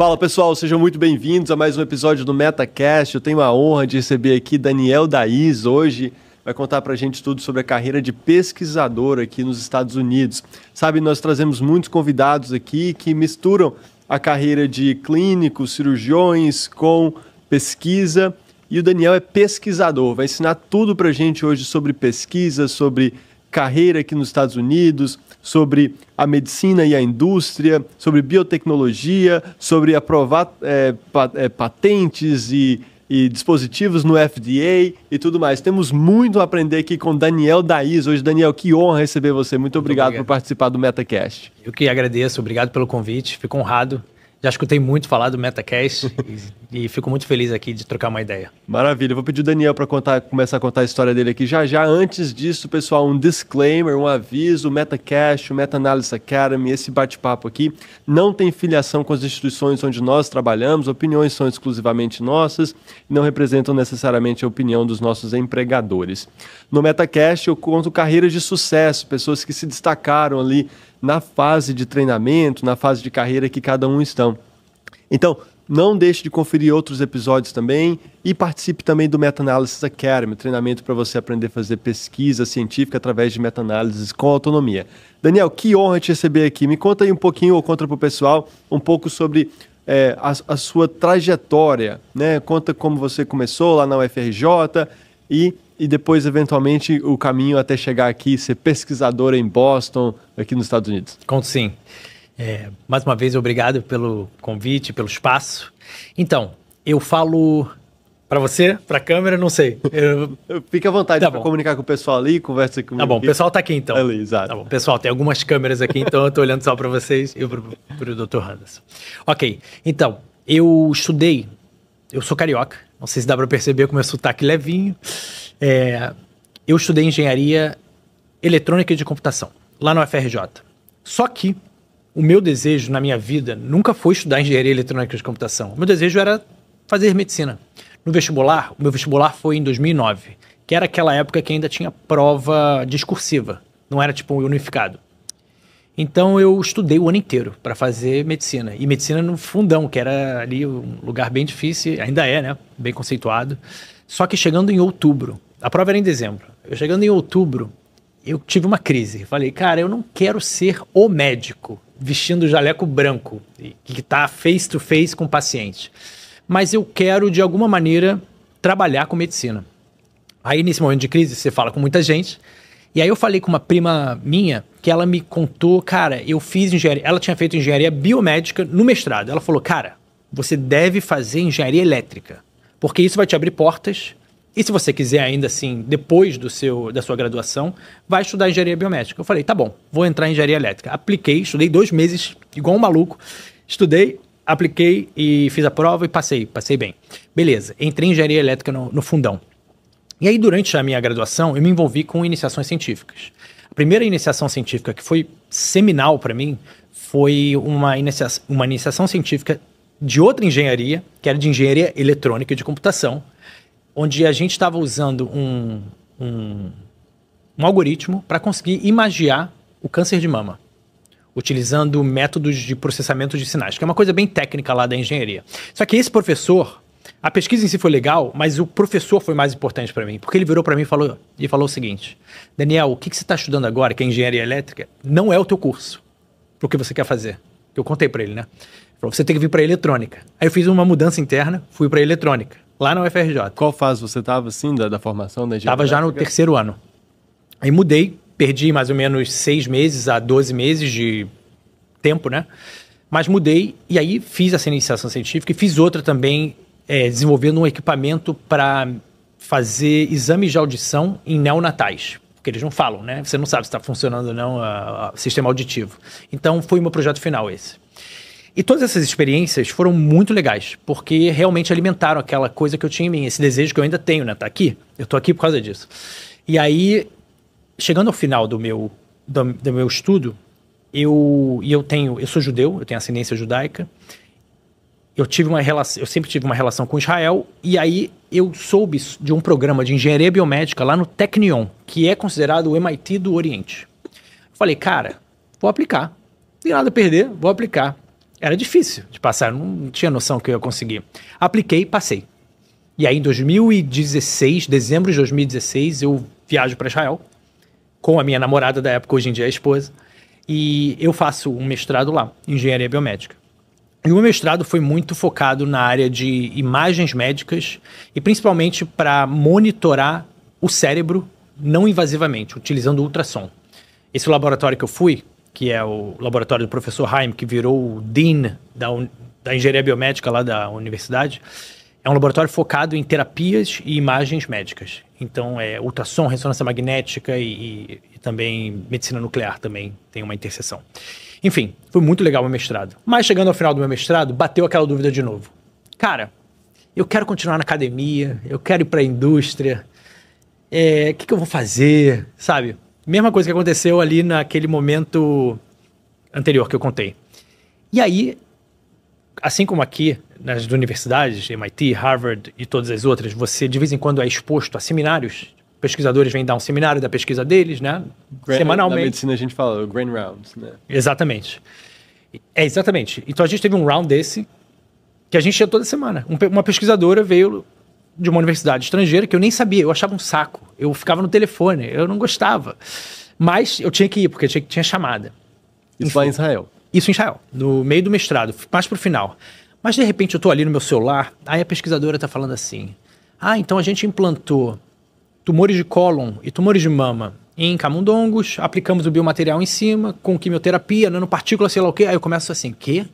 Fala pessoal, sejam muito bem-vindos a mais um episódio do MetaCast. Eu tenho a honra de receber aqui Daniel Daiz hoje. Vai contar pra gente tudo sobre a carreira de pesquisador aqui nos Estados Unidos. Sabe, nós trazemos muitos convidados aqui que misturam a carreira de clínicos, cirurgiões com pesquisa. E o Daniel é pesquisador, vai ensinar tudo pra gente hoje sobre pesquisa, sobre carreira aqui nos Estados Unidos, sobre a medicina e a indústria, sobre biotecnologia, sobre aprovar patentes e dispositivos no FDA e tudo mais. Temos muito a aprender aqui com Daniel Daiz. Hoje, Daniel, que honra receber você. Muito obrigado por participar do MetaCast. Eu que agradeço, obrigado pelo convite, fico honrado. Já escutei muito falar do MetaCast e fico muito feliz aqui de trocar uma ideia. Maravilha, eu vou pedir o Daniel para começar a contar a história dele aqui já. Antes disso, pessoal, um disclaimer, um aviso, o MetaCast, o Meta Analysis Academy, esse bate-papo aqui não tem filiação com as instituições onde nós trabalhamos, opiniões são exclusivamente nossas e não representam necessariamente a opinião dos nossos empregadores. No MetaCast eu conto carreiras de sucesso, pessoas que se destacaram ali na fase de treinamento, na fase de carreira que cada um estão. Então, não deixe de conferir outros episódios também e participe também do Meta Analysis Academy, treinamento para você aprender a fazer pesquisa científica através de meta-análises com autonomia. Daniel, que honra te receber aqui. Me conta aí um pouquinho, ou conta para o pessoal, um pouco sobre a sua trajetória, né? Conta como você começou lá na UFRJ e depois, eventualmente, o caminho até chegar aqui e ser pesquisador em Boston, aqui nos Estados Unidos. Conto sim. Mais uma vez, obrigado pelo convite, pelo espaço. Então, eu falo para você, para a câmera, não sei. Fique à vontade para comunicar com o pessoal ali, conversa comigo. Tá bom, o pessoal está aqui então. Ali, exato. Tá bom, pessoal, tem algumas câmeras aqui, então eu estou olhando só para vocês e para o Dr. Anderson. Ok, então, eu sou carioca, não sei se dá para perceber com o meu sotaque levinho. Eu estudei engenharia eletrônica e de computação, lá no UFRJ. Só que o meu desejo na minha vida nunca foi estudar engenharia eletrônica e de computação. O meu desejo era fazer medicina. No vestibular, o meu vestibular foi em 2009, que era aquela época que ainda tinha prova discursiva, não era tipo unificado. Então eu estudei o ano inteiro para fazer medicina. E medicina no fundão, que era ali um lugar bem difícil, ainda é, né? Bem conceituado. Só que chegando em outubro, a prova era em dezembro. Chegando em outubro, eu tive uma crise. Falei, cara, eu não quero ser o médico vestindo jaleco branco, que está face to face com o paciente. Mas eu quero, de alguma maneira, trabalhar com medicina. Aí, nesse momento de crise, você fala com muita gente. E aí eu falei com uma prima minha, que ela me contou, cara, eu fiz engenharia... Ela tinha feito engenharia biomédica no mestrado. Ela falou, cara, você deve fazer engenharia elétrica, porque isso vai te abrir portas. E se você quiser ainda assim, depois da sua graduação, vai estudar engenharia biomédica. Eu falei, tá bom, vou entrar em engenharia elétrica. Apliquei, estudei 2 meses, igual um maluco. Estudei, apliquei e fiz a prova e passei bem. Beleza, entrei em engenharia elétrica no fundão. E aí, durante a minha graduação, eu me envolvi com iniciações científicas. A primeira iniciação científica que foi seminal para mim foi uma iniciação científica de outra engenharia, que era de engenharia eletrônica e de computação, onde a gente estava usando um algoritmo para conseguir imagiar o câncer de mama, utilizando métodos de processamento de sinais, que é uma coisa bem técnica lá da engenharia. Só que esse professor, a pesquisa em si foi legal, mas o professor foi mais importante para mim, porque ele virou para mim e falou o seguinte, Daniel, o que você está estudando agora, que é engenharia elétrica, não é o teu curso, para o que você quer fazer. Eu contei para ele, né? Ele falou, você tem que vir para eletrônica. Aí eu fiz uma mudança interna, fui para eletrônica, lá na UFRJ. Qual fase você estava, assim, da formação da engenharia? Estava já no 3º ano. Aí mudei, perdi mais ou menos 6 meses a 12 meses de tempo, né? Mas mudei e aí fiz essa iniciação científica e fiz outra também, desenvolvendo um equipamento para fazer exames de audição em neonatais. Porque eles não falam, né? Você não sabe se está funcionando ou não o sistema auditivo. Então foi o meu projeto final esse. E todas essas experiências foram muito legais, porque realmente alimentaram aquela coisa que eu tinha em mim, esse desejo que eu ainda tenho, né? Tá aqui, eu tô aqui por causa disso. E aí, chegando ao final do meu estudo, eu sou judeu, eu tenho ascendência judaica, eu sempre tive uma relação com Israel, e aí eu soube de um programa de engenharia biomédica lá no Technion, que é considerado o MIT do Oriente. Falei, cara, vou aplicar, não tem nada a perder, vou aplicar. Era difícil de passar, eu não tinha noção que eu ia conseguir. Apliquei e passei. E aí, em 2016, dezembro de 2016, eu viajo para Israel com a minha namorada da época, hoje em dia é a esposa, e eu faço um mestrado lá, em engenharia biomédica. E o meu mestrado foi muito focado na área de imagens médicas e principalmente para monitorar o cérebro não invasivamente, utilizando ultrassom. Esse laboratório que eu fui, que é o laboratório do professor Haim, que virou o Dean da engenharia biomédica lá da universidade, é um laboratório focado em terapias e imagens médicas. Então, é ultrassom, ressonância magnética e também medicina nuclear também tem uma interseção. Enfim, foi muito legal o meu mestrado. Mas chegando ao final do meu mestrado, bateu aquela dúvida de novo. Cara, eu quero continuar na academia, eu quero ir para a indústria, o que eu vou fazer, sabe? Mesma coisa que aconteceu ali naquele momento anterior que eu contei. E aí, assim como aqui nas universidades, MIT, Harvard e todas as outras, você de vez em quando é exposto a seminários. Pesquisadores vêm dar um seminário da pesquisa deles, né? Semanalmente. Na medicina a gente fala o Grand Rounds, né? Exatamente. Exatamente. Então a gente teve um round desse que a gente ia toda semana. Uma pesquisadora veio de uma universidade estrangeira que eu nem sabia, eu achava um saco. Eu ficava no telefone, eu não gostava. Mas eu tinha que ir, porque tinha chamada. Isso lá em Israel? Isso em Israel, no meio do mestrado, mais pro final. Mas de repente eu tô ali no meu celular, aí a pesquisadora tá falando assim: então a gente implantou tumores de cólon e tumores de mama em camundongos, aplicamos o biomaterial em cima, com quimioterapia, nanopartícula, sei lá o quê. Aí eu começo assim, quê?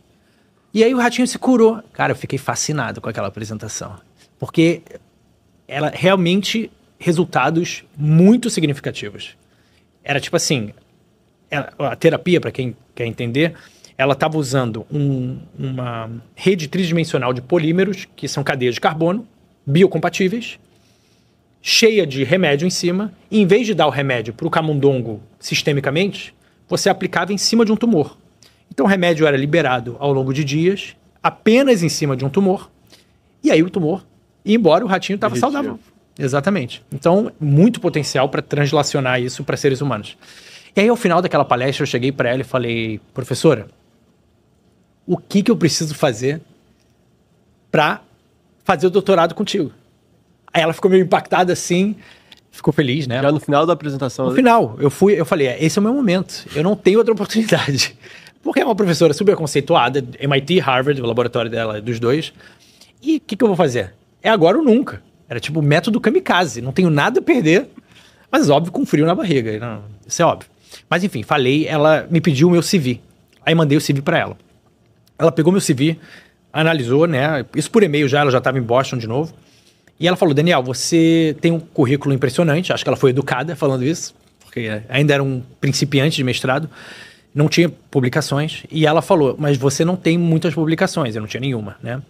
E aí o ratinho se curou. Cara, eu fiquei fascinado com aquela apresentação. Porque ela realmente resultados muito significativos. Era tipo assim, a terapia, para quem quer entender, ela estava usando uma rede tridimensional de polímeros, que são cadeias de carbono, biocompatíveis, cheia de remédio em cima, e em vez de dar o remédio para o camundongo sistemicamente, você aplicava em cima de um tumor. Então o remédio era liberado ao longo de dias, apenas em cima de um tumor, e aí o tumor ia embora, o ratinho estava saudável. Exatamente. Então, muito potencial para translacionar isso para seres humanos. E aí, ao final daquela palestra, eu cheguei para ela e falei: professora, o que eu preciso fazer para fazer o doutorado contigo? Aí ela ficou meio impactada assim, ficou feliz, né? Já no final da apresentação. No final, eu falei: esse é o meu momento, eu não tenho outra oportunidade. Porque é uma professora super conceituada, MIT, Harvard, o laboratório dela, dos dois. E o que eu vou fazer? É agora ou nunca. Era tipo o método kamikaze, não tenho nada a perder, mas óbvio com frio na barriga, não, isso é óbvio. Mas enfim, falei, ela me pediu o meu CV, aí mandei o CV para ela. Ela pegou meu CV, analisou, né, isso por e-mail já, ela já estava em Boston de novo, e ela falou: Daniel, você tem um currículo impressionante, acho que ela foi educada falando isso, porque ainda era um principiante de mestrado, não tinha publicações, e ela falou: mas você não tem muitas publicações, eu não tinha nenhuma, né.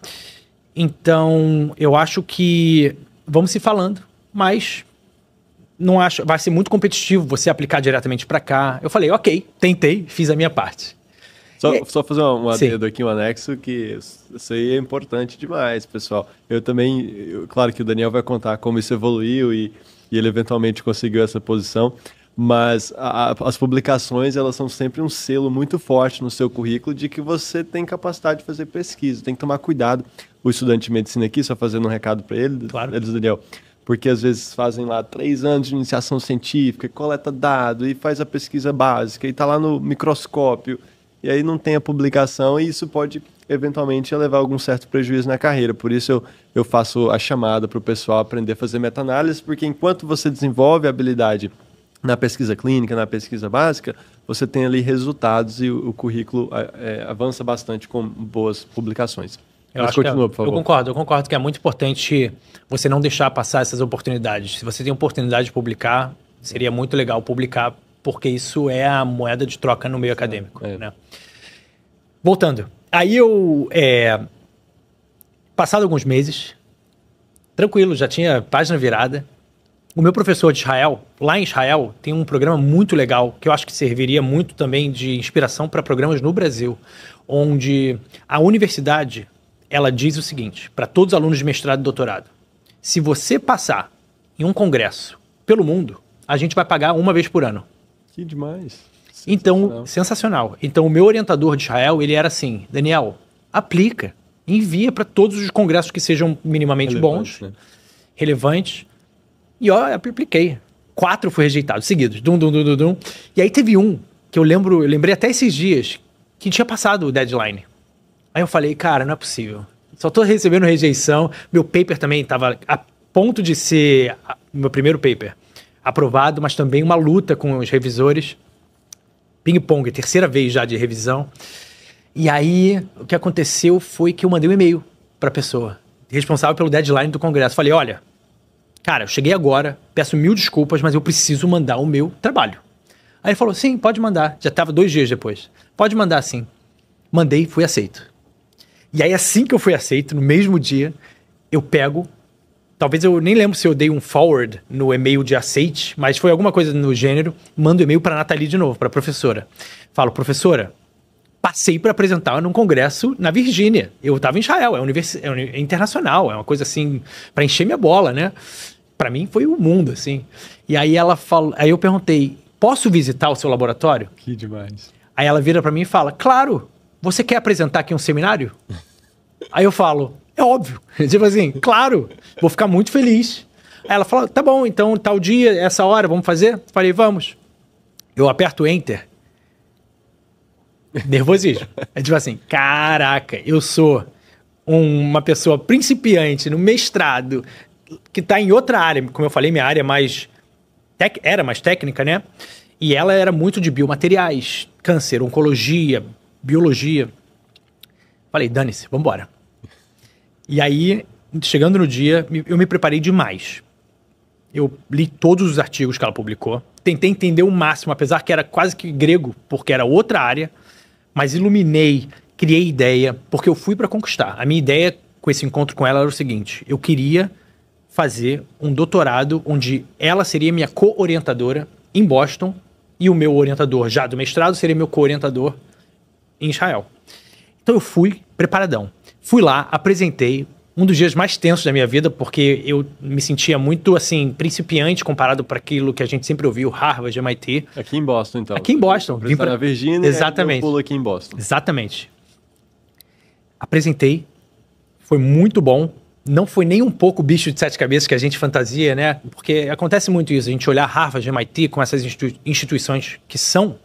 Então, eu acho que vamos se falando, mas não acho, vai ser muito competitivo você aplicar diretamente para cá. Eu falei: ok, tentei, fiz a minha parte. Só fazer um adendo aqui, um anexo, que isso aí é importante demais, pessoal. Eu também, claro que o Daniel vai contar como isso evoluiu e ele eventualmente conseguiu essa posição, mas as publicações, elas são sempre um selo muito forte no seu currículo de que você tem capacidade de fazer pesquisa, tem que tomar cuidado. O estudante de medicina aqui, só fazendo um recado para ele, claro. Eles, Daniel, porque às vezes fazem lá 3 anos de iniciação científica, coleta dado e faz a pesquisa básica e está lá no microscópio, e aí não tem a publicação, e isso pode eventualmente levar algum certo prejuízo na carreira. Por isso eu faço a chamada para o pessoal aprender a fazer meta-análise, porque enquanto você desenvolve a habilidade na pesquisa clínica, na pesquisa básica, você tem ali resultados e o currículo avança bastante com boas publicações. Mas continua, por favor. Eu concordo que é muito importante você não deixar passar essas oportunidades. Se você tem oportunidade de publicar, seria muito legal publicar, porque isso é a moeda de troca no meio acadêmico. Né? Voltando. Aí passado alguns meses, tranquilo, já tinha página virada. O meu professor de Israel, lá em Israel, tem um programa muito legal, que eu acho que serviria muito também de inspiração para programas no Brasil, onde a universidade, ela diz o seguinte, para todos os alunos de mestrado e doutorado: se você passar em um congresso pelo mundo, a gente vai pagar uma vez por ano. Que demais. Então, sensacional. Então, o meu orientador de Israel, ele era assim, Daniel, aplica, envia para todos os congressos que sejam minimamente bons, né? Relevantes. E ó, eu apliquei. 4 foi rejeitado, seguidos. E aí teve um, que eu lembrei até esses dias, que tinha passado o deadline. Aí eu falei, cara, não é possível. Só tô recebendo rejeição. Meu paper também estava a ponto de ser meu primeiro paper aprovado, mas também uma luta com os revisores. Ping-pong, terceira vez já de revisão. E aí, o que aconteceu foi que eu mandei um e-mail para a pessoa responsável pelo deadline do congresso. Falei, olha, cara, eu cheguei agora, peço 1000 desculpas, mas eu preciso mandar o meu trabalho. Aí ele falou, sim, pode mandar. Já estava 2 dias depois. Pode mandar, sim. Mandei, fui aceito. E aí, assim que eu fui aceito, no mesmo dia, eu pego... Talvez eu nem lembro se eu dei um forward no e-mail de aceite, mas foi alguma coisa no gênero. Mando e-mail para a Nathalie de novo, para a professora. Falo, professora, passei para apresentar num congresso na Virgínia. Eu estava em Israel, é internacional, é uma coisa assim, para encher minha bola, né? Para mim foi o mundo, assim. E aí ela falou, aí eu perguntei, posso visitar o seu laboratório? Que demais. Aí ela vira para mim e fala, claro, você quer apresentar aqui um seminário? Aí eu falo, é óbvio. Tipo assim, claro, vou ficar muito feliz. Aí ela fala, tá bom, então tal dia, essa hora, vamos fazer? Falei, vamos. Eu aperto Enter. Nervosismo. É tipo assim, caraca, eu sou uma pessoa principiante no mestrado, que tá em outra área. Como eu falei, minha área era mais técnica, né? E ela era muito de biomateriais, câncer, oncologia, biologia. Falei, dane-se, vambora. E aí, chegando no dia, eu me preparei demais. Eu li todos os artigos que ela publicou. Tentei entender o máximo, apesar que era quase que grego, porque era outra área. Mas iluminei, criei ideia, porque eu fui para conquistar. A minha ideia com esse encontro com ela era o seguinte. Eu queria fazer um doutorado onde ela seria minha co-orientadora em Boston e o meu orientador já do mestrado seria meu co-orientador em Israel. Então eu fui preparadão. Fui lá, apresentei, um dos dias mais tensos da minha vida, porque eu me sentia muito, assim, principiante comparado para aquilo que a gente sempre ouviu, Harvard, MIT. Aqui em Boston, então. Aqui em Boston. Vim para a Virgínia. Exatamente. E eu pulo aqui em Boston. Exatamente. Apresentei, foi muito bom. Não foi nem um pouco bicho de 7 cabeças que a gente fantasia, né? Porque acontece muito isso, a gente olhar Harvard, MIT com essas instituições que são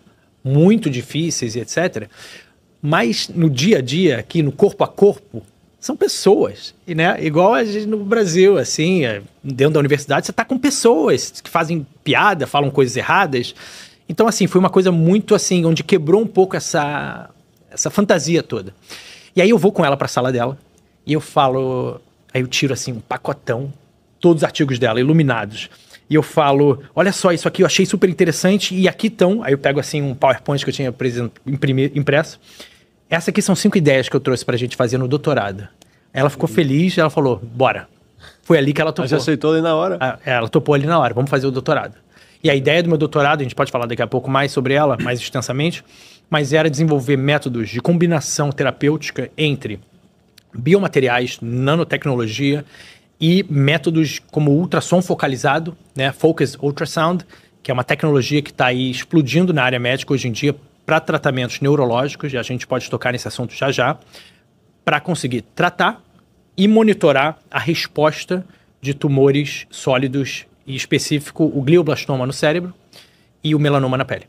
muito difíceis e etc., mas no dia a dia, aqui no corpo a corpo, são pessoas, né? Igual a gente no Brasil, assim, dentro da universidade, você tá com pessoas que fazem piada, falam coisas erradas. Então, assim, foi uma coisa muito, assim, onde quebrou um pouco essa fantasia toda. E aí eu vou com ela pra sala dela e eu falo... Aí eu tiro, assim, um pacotão, todos os artigos dela, iluminados. E eu falo, olha só, isso aqui eu achei super interessante e aqui estão... Aí eu pego, assim, um PowerPoint que eu tinha impresso. Essa aqui são 5 ideias que eu trouxe pra gente fazer no doutorado. Ela ficou feliz, ela falou, bora. Foi ali que ela topou. Ela já aceitou ali na hora? Ela topou ali na hora, vamos fazer o doutorado. E a ideia do meu doutorado, a gente pode falar daqui a pouco mais sobre ela, mais extensamente, mas era desenvolver métodos de combinação terapêutica entre biomateriais, nanotecnologia e métodos como ultrassom focalizado, né, Focus Ultrasound, que é uma tecnologia que está aí explodindo na área médica hoje em dia para tratamentos neurológicos, e a gente pode tocar nesse assunto já já, para conseguir tratar e monitorar a resposta de tumores sólidos, e específico o glioblastoma no cérebro e o melanoma na pele.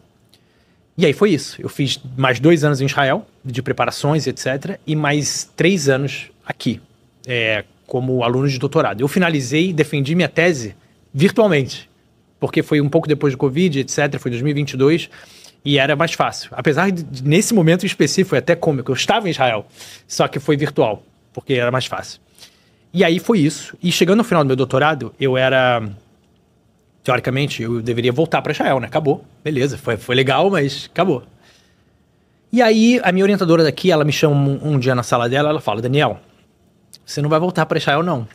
E aí foi isso. Eu fiz mais 2 anos em Israel, de preparações, etc., e mais 3 anos aqui, como aluno de doutorado. Eu finalizei e defendi minha tese virtualmente, porque foi um pouco depois do Covid, etc., foi 2022, e era mais fácil. Apesar de, nesse momento específico, foi até cômico, eu estava em Israel, só que foi virtual, porque era mais fácil. E aí foi isso. E chegando no final do meu doutorado, eu era... Teoricamente, eu deveria voltar para Israel, né? Acabou. Beleza, foi legal, mas acabou. E aí, a minha orientadora daqui, ela me chama um dia na sala dela, ela fala, Daniel, você não vai voltar para Israel, não.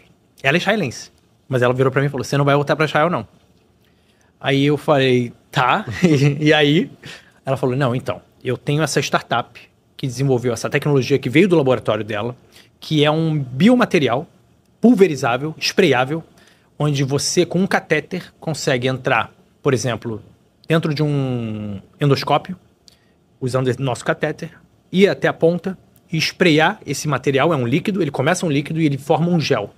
Ela é israelense, mas ela virou para mim e falou, você não vai voltar para Israel, não. Aí eu falei, tá. E aí, ela falou, não, então, eu tenho essa startup que desenvolveu essa tecnologia que veio do laboratório dela, que é um biomaterial pulverizável, sprayável, onde você, com um catéter, consegue entrar, por exemplo, dentro de um endoscópio, usando o nosso catéter, ir até a ponta e espraiar esse material, é um líquido, ele começa um líquido e ele forma um gel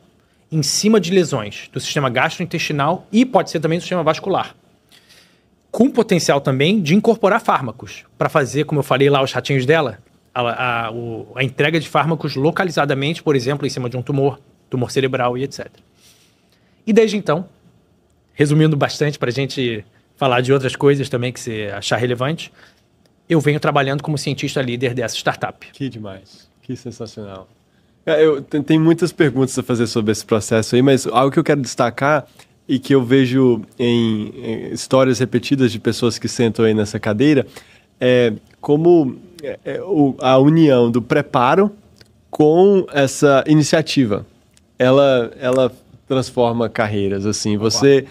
em cima de lesões do sistema gastrointestinal e pode ser também do sistema vascular. Com potencial também de incorporar fármacos, para fazer, como eu falei lá, os ratinhos dela, a entrega de fármacos localizadamente, por exemplo, em cima de um tumor cerebral e etc. E desde então, resumindo bastante para a gente falar de outras coisas também que você achar relevante, eu venho trabalhando como cientista líder dessa startup. Que demais, que sensacional. Tem muitas perguntas a fazer sobre esse processo aí, mas algo que eu quero destacar e que eu vejo em histórias repetidas de pessoas que sentam aí nessa cadeira é como a união do preparo com essa iniciativa. Ela transforma carreiras, assim. Você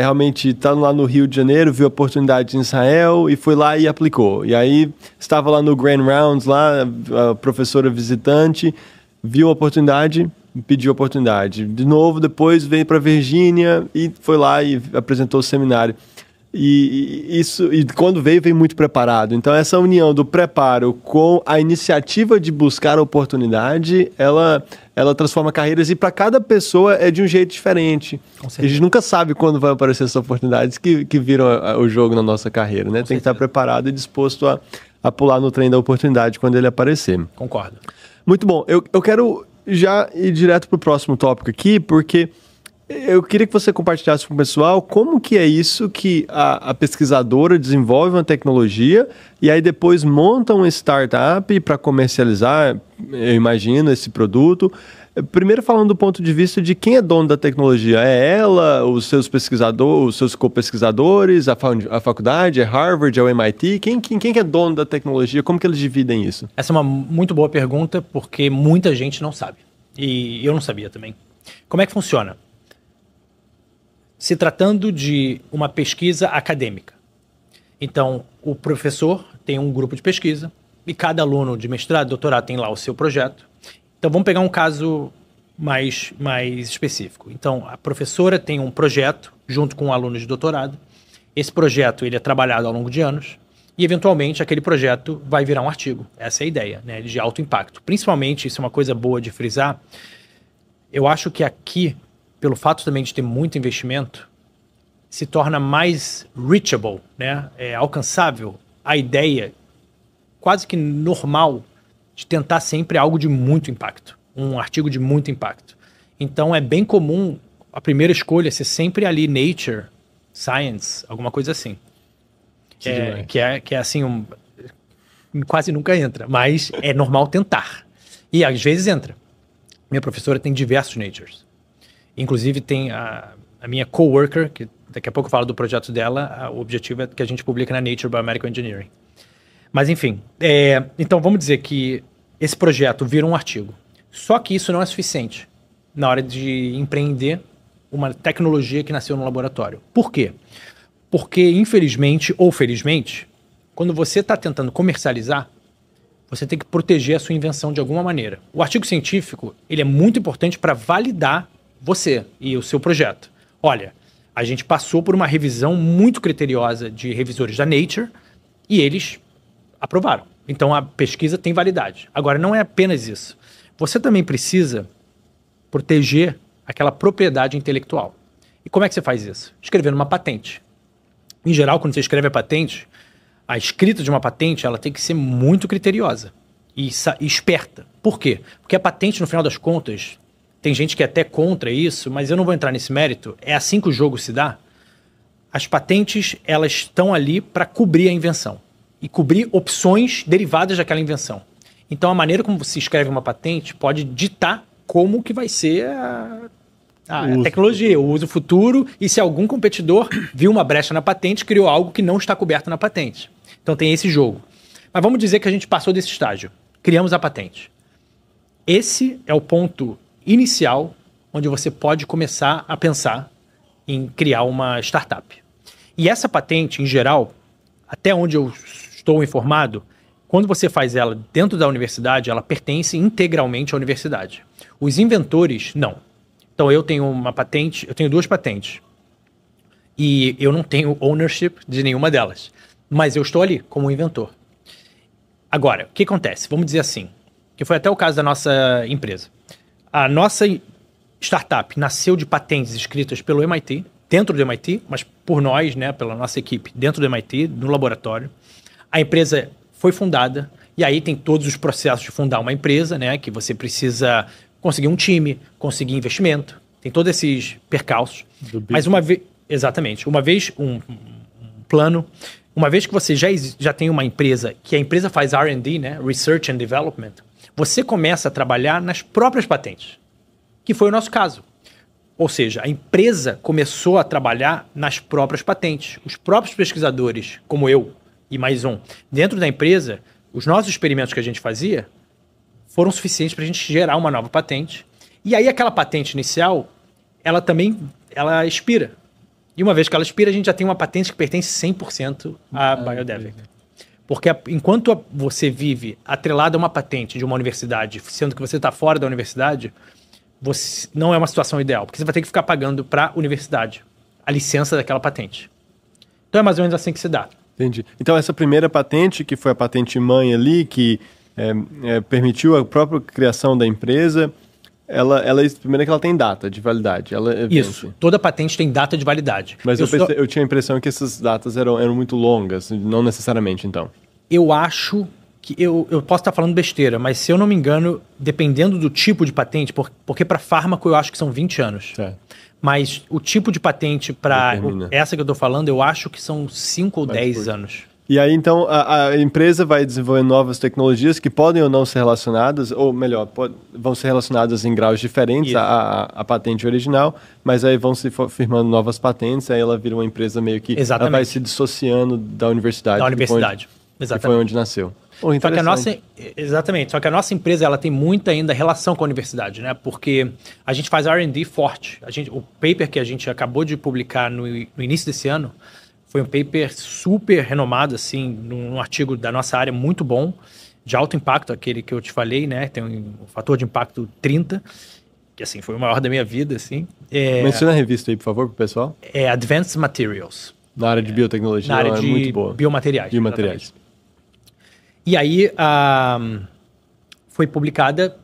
realmente está lá no Rio de Janeiro, viu a oportunidade em Israel e foi lá e aplicou. E aí estava lá no Grand Rounds, lá, a professora visitante, viu a oportunidade, pediu a oportunidade. De novo, depois veio para Virgínia e foi lá e apresentou o seminário. E quando veio muito preparado. Então, essa união do preparo com a iniciativa de buscar a oportunidade, ela transforma carreiras e para cada pessoa é de um jeito diferente. A gente nunca sabe quando vai aparecer essas oportunidades que viram o jogo na nossa carreira, né? Tem que estar preparado e disposto a pular no trem da oportunidade quando ele aparecer. Concordo. Muito bom. Eu quero já ir direto para o próximo tópico aqui, porque eu queria que você compartilhasse com o pessoal como que é isso que a pesquisadora desenvolve uma tecnologia e aí depois monta uma startup para comercializar, eu imagino, esse produto. Primeiro falando do ponto de vista de quem é dono da tecnologia. É ela, os seus pesquisadores, os seus co-pesquisadores, a faculdade, é Harvard, é o MIT? Quem é dono da tecnologia? Como que eles dividem isso? Essa é uma muito boa pergunta, porque muita gente não sabe. E eu não sabia também. Como é que funciona? Se tratando de uma pesquisa acadêmica. Então, o professor tem um grupo de pesquisa e cada aluno de mestrado, doutorado tem lá o seu projeto. Então, vamos pegar um caso mais específico. Então, a professora tem um projeto junto com um aluno de doutorado. Esse projeto ele é trabalhado ao longo de anos e, eventualmente, aquele projeto vai virar um artigo. Essa é a ideia, né, de alto impacto. Principalmente, isso é uma coisa boa de frisar, eu acho que aqui, pelo fato também de ter muito investimento, se torna mais reachable, né? É alcançável a ideia quase que normal de tentar sempre algo de muito impacto, um artigo de muito impacto. Então é bem comum a primeira escolha ser sempre ali Nature, Science, alguma coisa assim. Que é assim, quase nunca entra, mas é normal tentar. E às vezes entra. Minha professora tem diversos Natures. Inclusive tem a minha coworker, que daqui a pouco eu falo do projeto dela, o objetivo é que a gente publique na Nature Biomedical Engineering. Mas enfim, então vamos dizer que esse projeto vira um artigo. Só que isso não é suficiente na hora de empreender uma tecnologia que nasceu no laboratório. Por quê? Porque infelizmente ou felizmente, quando você está tentando comercializar, você tem que proteger a sua invenção de alguma maneira. O artigo científico ele é muito importante para validar você e o seu projeto. Olha, a gente passou por uma revisão muito criteriosa de revisores da Nature e eles aprovaram. Então a pesquisa tem validade. Agora, não é apenas isso. Você também precisa proteger aquela propriedade intelectual. E como é que você faz isso? Escrevendo uma patente. Em geral, quando você escreve a patente, a escrita de uma patente ela tem que ser muito criteriosa e esperta. Por quê? Porque a patente, no final das contas, tem gente que é até contra isso, mas eu não vou entrar nesse mérito. É assim que o jogo se dá. As patentes, elas estão ali para cobrir a invenção e cobrir opções derivadas daquela invenção. Então, a maneira como se escreve uma patente pode ditar como que vai ser a tecnologia, o uso futuro, e se algum competidor viu uma brecha na patente, criou algo que não está coberto na patente. Então, tem esse jogo. Mas vamos dizer que a gente passou desse estágio. Criamos a patente. Esse é o ponto inicial onde você pode começar a pensar em criar uma startup. E essa patente, em geral, até onde eu estou informado, quando você faz ela dentro da universidade, ela pertence integralmente à universidade. Os inventores, não. Então eu tenho uma patente, eu tenho 2 patentes. E eu não tenho ownership de nenhuma delas. Mas eu estou ali como inventor. Agora, o que acontece? Vamos dizer assim, que foi até o caso da nossa empresa. A nossa startup nasceu de patentes escritas pelo MIT, dentro do MIT, mas por nós, né, pela nossa equipe, dentro do MIT, no laboratório. A empresa foi fundada, e aí tem todos os processos de fundar uma empresa, né, que você precisa conseguir um time, conseguir investimento, tem todos esses percalços. Mas uma vez, exatamente, uma vez um plano, uma vez que você já tem uma empresa, que a empresa faz R&D, né, Research and Development, você começa a trabalhar nas próprias patentes, que foi o nosso caso. Ou seja, a empresa começou a trabalhar nas próprias patentes. Os próprios pesquisadores, como eu e mais um, dentro da empresa, os nossos experimentos que a gente fazia foram suficientes para a gente gerar uma nova patente. E aí aquela patente inicial, ela expira. E uma vez que ela expira, a gente já tem uma patente que pertence 100% à Biodevec. Porque enquanto você vive atrelado a uma patente de uma universidade, sendo que você está fora da universidade, não é uma situação ideal, porque você vai ter que ficar pagando para a universidade a licença daquela patente. Então é mais ou menos assim que se dá. Entendi. Então essa primeira patente, que foi a patente mãe ali, que permitiu a própria criação da empresa, primeiro que ela tem data de validade. Isso, toda patente tem data de validade. Mas eu tinha a impressão que essas datas eram muito longas, não necessariamente então. Eu acho que eu posso estar falando besteira, mas se eu não me engano, dependendo do tipo de patente, porque para fármaco eu acho que são 20 anos. Certo. Mas o tipo de patente para essa que eu estou falando, eu acho que são 5 ou 10 anos. E aí, então, a empresa vai desenvolver novas tecnologias que podem ou não ser relacionadas, ou melhor, vão ser relacionadas em graus diferentes à patente original, mas aí vão se firmando novas patentes, aí ela vira uma empresa meio que... Exatamente. Ela vai se dissociando da universidade. Exatamente. Que foi onde nasceu. Só que a nossa empresa ela tem muita ainda relação com a universidade, né? Porque a gente faz R&D forte. O paper que a gente acabou de publicar no início desse ano foi um paper super renomado, assim, num artigo da nossa área muito bom, de alto impacto, aquele que eu te falei, né? Tem um fator de impacto 30, que assim, foi o maior da minha vida, assim. Menciona a revista aí, por favor, pro pessoal. É Advanced Materials. Na área de biotecnologia, na área de muito boa. Biomateriais. Biomateriais. E aí, foi publicada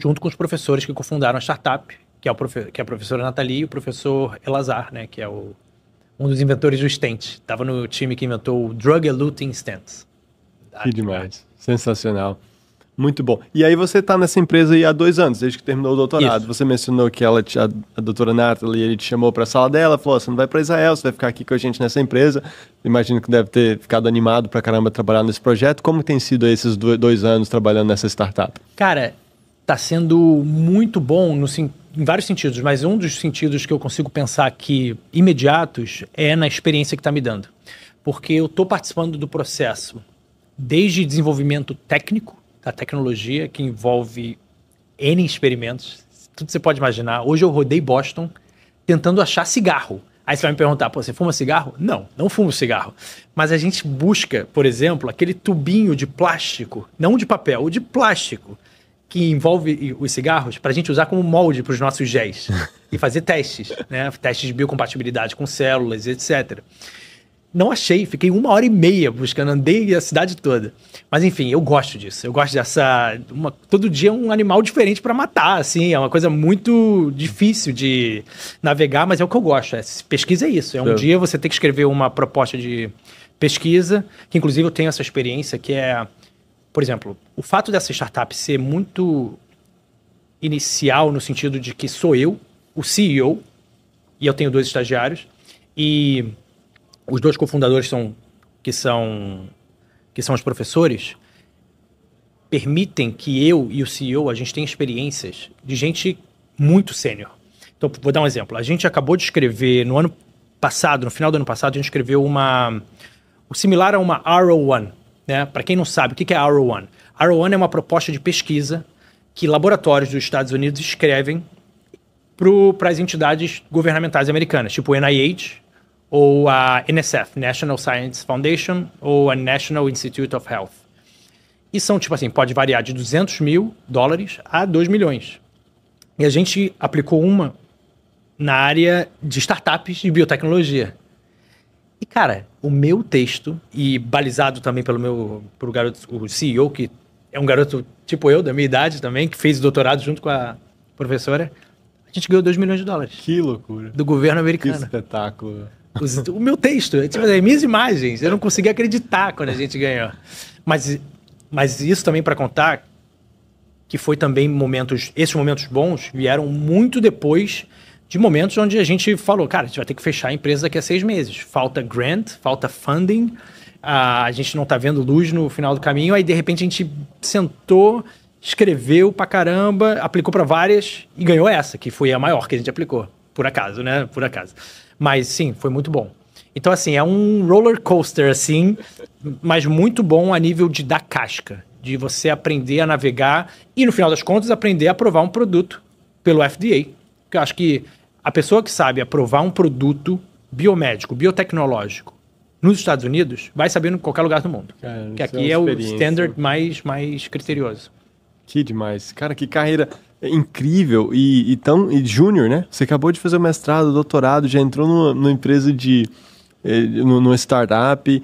junto com os professores que cofundaram a startup, que é a professora Nathalie e o professor Elazar, né? Que é um dos inventores do stent. Estava no time que inventou o Drug Eluting Stents. Que demais. Sensacional. Muito bom. E aí você está nessa empresa aí há 2 anos, desde que terminou o doutorado. Isso. Você mencionou que a doutora Nathalie, ele te chamou para a sala dela, falou, você não vai para Israel, você vai ficar aqui com a gente nessa empresa. Imagino que deve ter ficado animado para caramba trabalhar nesse projeto. Como tem sido esses 2 anos trabalhando nessa startup? Cara, está sendo muito bom em vários sentidos, mas um dos sentidos que eu consigo pensar aqui imediatos é na experiência que está me dando. Porque eu estou participando do processo desde desenvolvimento técnico, da tecnologia, que envolve N experimentos, tudo que você pode imaginar. Hoje eu rodei Boston tentando achar cigarro. Aí você vai me perguntar, pô, você fuma cigarro? Não, não fumo cigarro. Mas a gente busca, por exemplo, aquele tubinho de plástico, não de papel, de plástico, que envolve os cigarros, para a gente usar como molde para os nossos géis e fazer testes, né? Testes de biocompatibilidade com células, etc. Não achei, fiquei 1h30 buscando, andei a cidade toda. Mas enfim, eu gosto disso. Eu gosto todo dia um animal diferente para matar, assim. É uma coisa muito difícil de navegar, mas é o que eu gosto. Pesquisa é isso. Um dia você tem que escrever uma proposta de pesquisa, que inclusive eu tenho essa experiência, que é, por exemplo, o fato dessa startup ser muito inicial, no sentido de que sou eu, o CEO, e eu tenho 2 estagiários, e os 2 cofundadores que são os professores, permitem que eu e o CEO, a gente tenha experiências de gente muito sênior. Então, vou dar um exemplo. A gente acabou de escrever, no final do ano passado, a gente escreveu o similar a uma R01, né? Para quem não sabe, o que é a R01? A R01 é uma proposta de pesquisa que laboratórios dos Estados Unidos escrevem para as entidades governamentais americanas, tipo o NIH, ou a NSF, National Science Foundation, ou a National Institute of Health. E são, tipo assim, pode variar de $200 mil a $2 milhões. E a gente aplicou uma na área de startups de biotecnologia. E, cara, o meu texto, e balizado também pelo garoto, o CEO, que é um garoto tipo eu, da minha idade também, que fez doutorado junto com a professora, a gente ganhou $2 milhões. Que loucura. Do governo Que americano. espetáculo. O meu texto, tipo, minhas imagens, eu não conseguia acreditar quando a gente ganhou. Mas isso também para contar que foi também esses momentos bons vieram muito depois de momentos onde a gente falou, cara, a gente vai ter que fechar a empresa daqui a 6 meses. Falta grant, falta funding, a gente não tá vendo luz no final do caminho, aí de repente a gente sentou, escreveu pra caramba, aplicou para várias e ganhou essa, que foi a maior que a gente aplicou, por acaso, né? Por acaso. Mas sim, foi muito bom. Então, assim, é um roller coaster, assim, mas muito bom a nível de dar casca, de você aprender a navegar e, no final das contas, aprender a aprovar um produto pelo FDA. Porque eu acho que a pessoa que sabe aprovar um produto biomédico, biotecnológico, nos Estados Unidos, vai saber em qualquer lugar do mundo. Cara, que aqui é o standard mais criterioso. Que demais. Cara, que carreira incrível e júnior, né? Você acabou de fazer o mestrado, doutorado, já entrou numa empresa numa startup,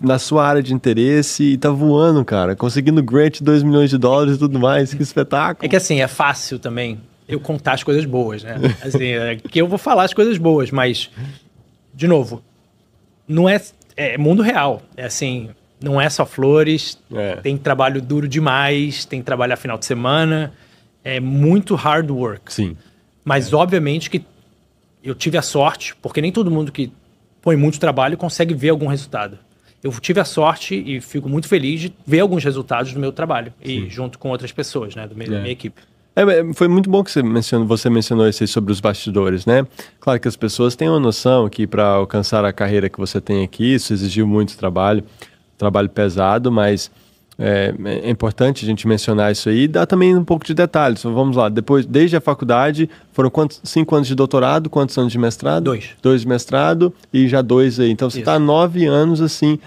na sua área de interesse e tá voando, cara. Conseguindo grant de $2 milhões e tudo mais. Que espetáculo. É que assim, é fácil também eu contar as coisas boas, né? Assim, que eu vou falar as coisas boas, mas, de novo, não é mundo real. É assim, não é só flores, tem trabalho duro demais, tem que trabalhar final de semana, é muito hard work. Sim. Mas, obviamente, que eu tive a sorte, porque nem todo mundo que põe muito trabalho consegue ver algum resultado. Eu tive a sorte e fico muito feliz de ver alguns resultados do meu trabalho. Sim. E junto com outras pessoas, né? Da minha equipe. Foi muito bom que você mencionou isso aí sobre os bastidores, né? Claro que as pessoas têm uma noção que para alcançar a carreira que você tem aqui, isso exigiu muito trabalho pesado, mas é importante a gente mencionar isso aí e dar também um pouco de detalhes. Então, vamos lá, desde a faculdade, foram 5 anos de doutorado, quantos anos de mestrado? 2. 2 de mestrado e já 2 aí. Então você está há 9 anos assim,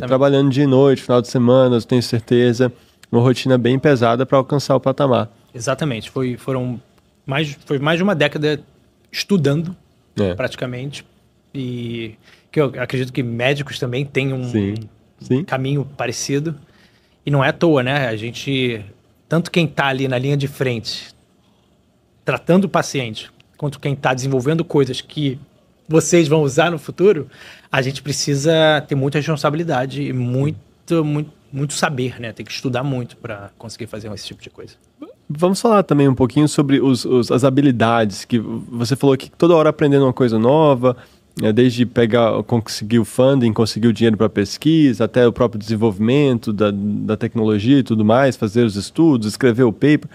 trabalhando dia e noite, final de semana, eu tenho certeza, uma rotina bem pesada para alcançar o patamar. Exatamente, foi mais de uma década estudando, praticamente, e que eu acredito que médicos também têm um caminho parecido, e não é à toa, né? A gente, tanto quem está ali na linha de frente, tratando o paciente, quanto quem está desenvolvendo coisas que vocês vão usar no futuro, a gente precisa ter muita responsabilidade e muito saber, né? Tem que estudar muito para conseguir fazer esse tipo de coisa. Vamos falar também um pouquinho sobre as habilidades, que você falou que toda hora aprendendo uma coisa nova, desde conseguir o funding, conseguir o dinheiro para pesquisa, até o próprio desenvolvimento da tecnologia e tudo mais, fazer os estudos, escrever o paper.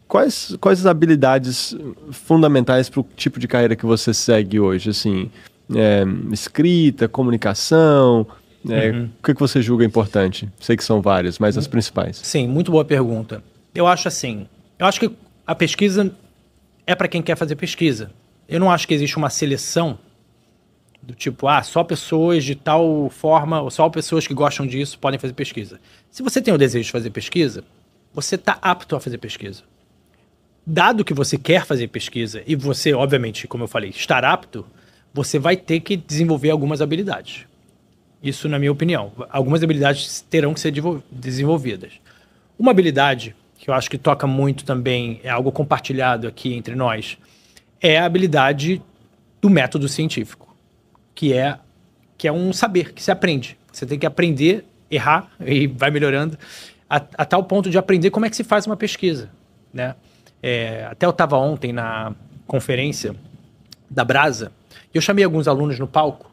Quais as habilidades fundamentais para o tipo de carreira que você segue hoje? Assim, escrita, comunicação, o que você julga importante? Sei que são várias, mas as principais. Sim, muito boa pergunta. Eu acho que a pesquisa é para quem quer fazer pesquisa. Eu não acho que existe uma seleção do tipo, só pessoas de tal forma, ou só pessoas que gostam disso podem fazer pesquisa. Se você tem o desejo de fazer pesquisa, você está apto a fazer pesquisa. Dado que você quer fazer pesquisa, e você, obviamente, como eu falei, estar apto, você vai ter que desenvolver algumas habilidades. Isso, na minha opinião. Algumas habilidades terão que ser desenvolvidas. Uma habilidade que eu acho que toca muito também, é algo compartilhado aqui entre nós, é a habilidade do método científico, que é um saber que se aprende. Você tem que aprender, errar, e vai melhorando, a tal ponto de aprender como é que se faz uma pesquisa, né? Até eu estava ontem na conferência da Brasa, e eu chamei alguns alunos no palco.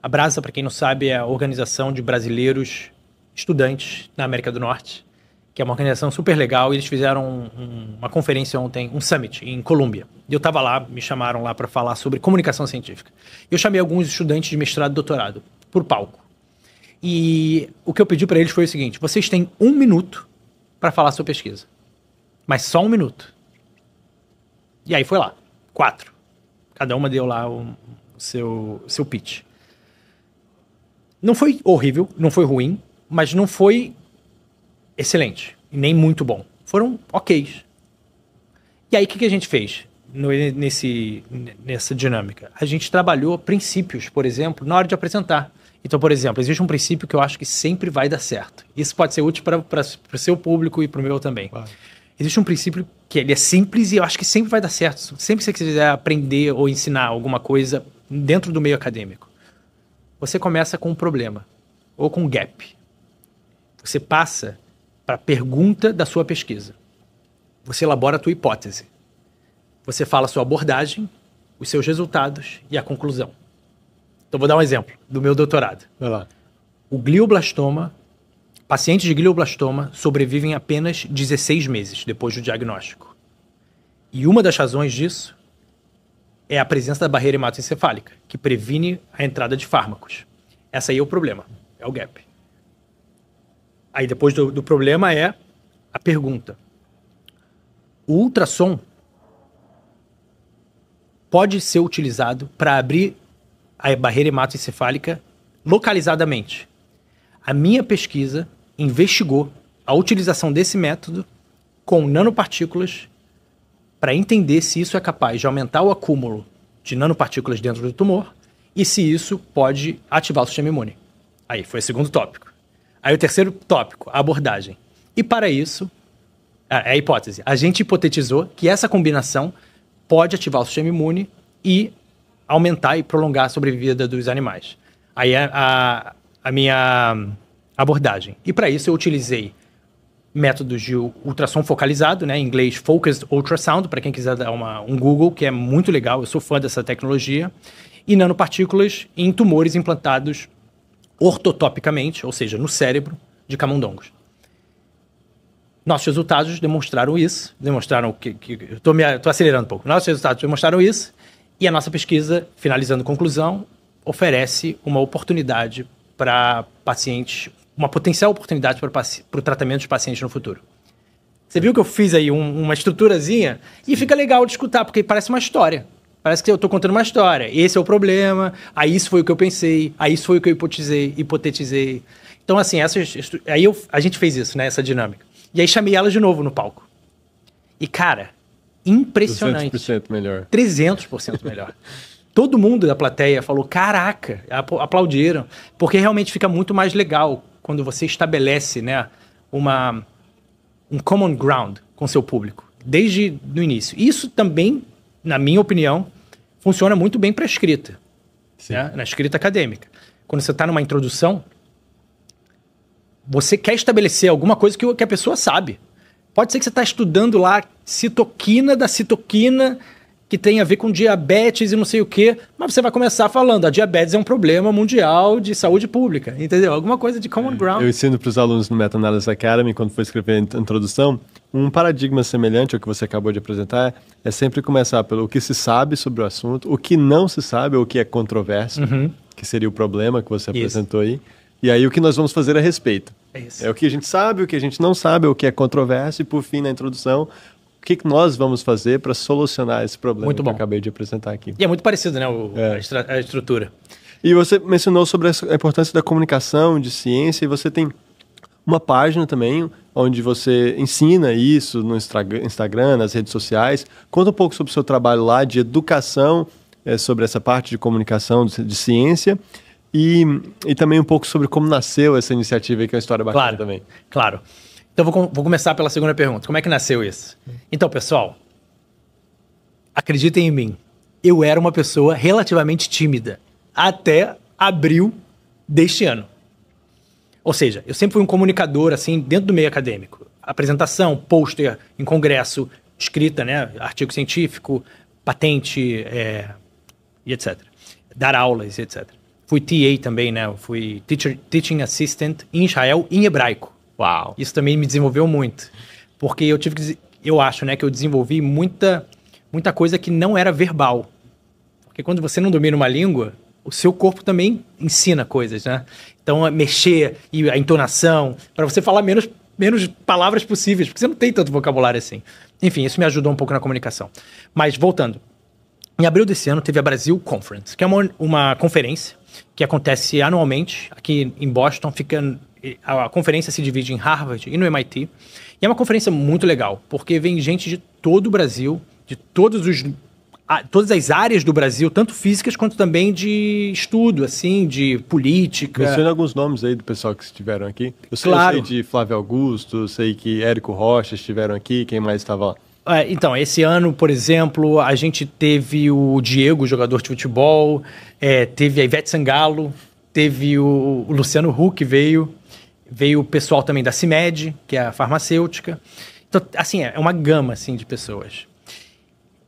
A Brasa, para quem não sabe, é a organização de brasileiros estudantes na América do Norte, que é uma organização super legal, e eles fizeram uma conferência ontem, um summit em Colômbia. E eu estava lá, me chamaram lá para falar sobre comunicação científica. Eu chamei alguns estudantes de mestrado e doutorado por palco. E o que eu pedi para eles foi o seguinte: vocês têm 1 minuto para falar sua pesquisa. Mas só 1 minuto. E aí foi lá, 4. Cada uma deu lá o seu pitch. Não foi horrível, não foi ruim, mas não foi excelente, e nem muito bom. Foram ok. E aí, o que a gente fez? nessa dinâmica? A gente trabalhou princípios, por exemplo, na hora de apresentar. Então, por exemplo, existe um princípio que eu acho que sempre vai dar certo. Isso pode ser útil para o seu público e para o meu também. Claro. Existe um princípio que ele é simples e eu acho que sempre vai dar certo. Sempre que você quiser aprender ou ensinar alguma coisa dentro do meio acadêmico, você começa com um problema ou com um gap. Você passa para a pergunta da sua pesquisa. Você elabora a tua hipótese. Você fala a sua abordagem, os seus resultados e a conclusão. Então, vou dar um exemplo do meu doutorado. Vai lá. O glioblastoma, pacientes de glioblastoma sobrevivem apenas 16 meses depois do diagnóstico. E uma das razões disso é a presença da barreira hematoencefálica, que previne a entrada de fármacos. Essa aí é o problema, é o gap. Aí depois do problema é a pergunta. O ultrassom pode ser utilizado para abrir a barreira hematoencefálica localizadamente. A minha pesquisa investigou a utilização desse método com nanopartículas para entender se isso é capaz de aumentar o acúmulo de nanopartículas dentro do tumor e se isso pode ativar o sistema imune. Aí, foi o segundo tópico. Aí o terceiro tópico, a abordagem. E para isso, é a hipótese. A gente hipotetizou que essa combinação pode ativar o sistema imune e aumentar e prolongar a sobrevida dos animais. Aí é a minha abordagem. E para isso eu utilizei métodos de ultrassom focalizado, né, em inglês Focused Ultrasound, para quem quiser dar um Google, que é muito legal, eu sou fã dessa tecnologia, e nanopartículas em tumores implantados ortotopicamente, ou seja, no cérebro de camundongos. Nossos resultados demonstraram isso, demonstraram que eu estou acelerando um pouco. Nossos resultados demonstraram isso, e a nossa pesquisa, finalizando conclusão, oferece uma oportunidade para pacientes, uma potencial oportunidade para o tratamento de pacientes no futuro. Você viu que eu fiz aí uma estruturazinha? E fica legal de escutar, porque parece uma história. Parece que eu estou contando uma história. Esse é o problema, aí isso foi o que eu pensei, aí isso foi o que eu hipotetizei. Então, assim, a gente fez isso, né, essa dinâmica. E aí chamei elas de novo no palco. E, cara, impressionante. 200% melhor. 300% melhor. Todo mundo da plateia falou, caraca, aplaudiram. Porque realmente fica muito mais legal quando você estabelece, né, um common ground com seu público, desde o início. Isso também, na minha opinião, funciona muito bem para a escrita, né, na escrita acadêmica. Quando você está numa introdução, você quer estabelecer alguma coisa que a pessoa sabe. Pode ser que você está estudando lá citoquina da citoquina, que tem a ver com diabetes e não sei o quê, mas você vai começar falando, a diabetes é um problema mundial de saúde pública, entendeu? Alguma coisa de common ground. Eu ensino para os alunos no Meta Analysis Academy, quando for escrever a introdução, um paradigma semelhante ao que você acabou de apresentar é sempre começar pelo que se sabe sobre o assunto, o que não se sabe ou o que é controverso, que seria o problema que você apresentou aí, e aí o que nós vamos fazer a respeito. É o que a gente sabe, o que a gente não sabe, o que é controverso, e por fim, na introdução, o que nós vamos fazer para solucionar esse problema que eu acabei de apresentar aqui. E é muito parecido, né, a estrutura. E você mencionou sobre a importância da comunicação, de ciência, e você tem uma página também, onde você ensina isso no Instagram, nas redes sociais. Conta um pouco sobre o seu trabalho lá de educação, sobre essa parte de comunicação, de ciência, e também um pouco sobre como nasceu essa iniciativa aí, que é uma história bacana também. Claro. Então, vou começar pela segunda pergunta. Como é que nasceu isso? Então, pessoal, acreditem em mim. Eu era uma pessoa relativamente tímida até abril deste ano. Ou seja, eu sempre fui um comunicador, assim, dentro do meio acadêmico. Apresentação, pôster em congresso, escrita, né? Artigo científico, patente, e etc. Dar aulas, etc. Fui TA também, né? Eu fui Teaching Assistant em Israel, em hebraico. Uau! Isso também me desenvolveu muito. Porque eu acho, né, que eu desenvolvi muita coisa que não era verbal. Porque quando você não domina uma língua, o seu corpo também ensina coisas, né? Então, mexer e a entonação, para você falar menos palavras possíveis, porque você não tem tanto vocabulário assim. Enfim, isso me ajudou um pouco na comunicação. Mas, voltando. Em abril desse ano, teve a Brasil Conference, que é uma conferência que acontece anualmente aqui em Boston. A conferência se divide em Harvard e no MIT. E é uma conferência muito legal, porque vem gente de todo o Brasil de todas as áreas do Brasil, tanto físicas quanto também de estudo, assim, de política. Menciona alguns nomes aí do pessoal que estiveram aqui. Eu sei de Flávio Augusto, sei que Érico Rocha estiveram aqui, quem mais estava lá? Então, esse ano, por exemplo, a gente teve o Diego, jogador de futebol, teve a Ivete Sangalo, teve o Luciano Huck veio o pessoal também da CIMED, que é a farmacêutica. Então, assim, é uma gama assim, de pessoas.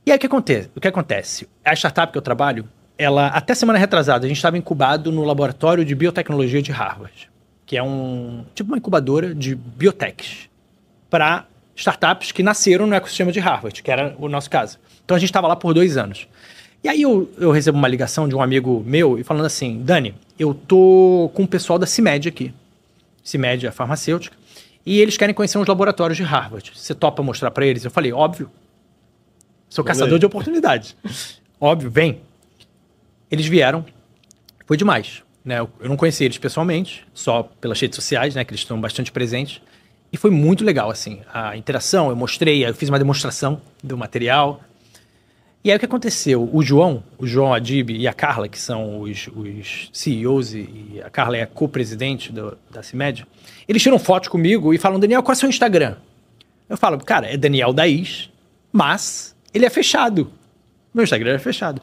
E aí o que acontece? A startup que eu trabalho, ela, até semana retrasada, a gente estava incubado no laboratório de biotecnologia de Harvard, que é tipo uma incubadora de biotechs para startups que nasceram no ecossistema de Harvard, que era o nosso caso. Então a gente estava lá por 2 anos. E aí eu recebo uma ligação de um amigo meu e falando assim, Dani, eu tô com o pessoal da CIMED aqui. CIMED é a farmacêutica. E eles querem conhecer uns laboratórios de Harvard. Você topa mostrar para eles? Eu falei, óbvio. Sou caçador de oportunidades. Óbvio, vem. Eles vieram. Foi demais. Né? Eu não conheci eles pessoalmente, só pelas redes sociais, né, que eles estão bastante presentes. E foi muito legal, assim, a interação. Eu mostrei, eu fiz uma demonstração do material. E aí o que aconteceu? O João Adib e a Carla, que são os CEOs, e a Carla é a co-presidente da CIMED, eles tiram fotos comigo e falam, Daniel, qual é o seu Instagram? Eu falo, cara, é Daniel Daiz, mas ele é fechado. Meu Instagram é fechado.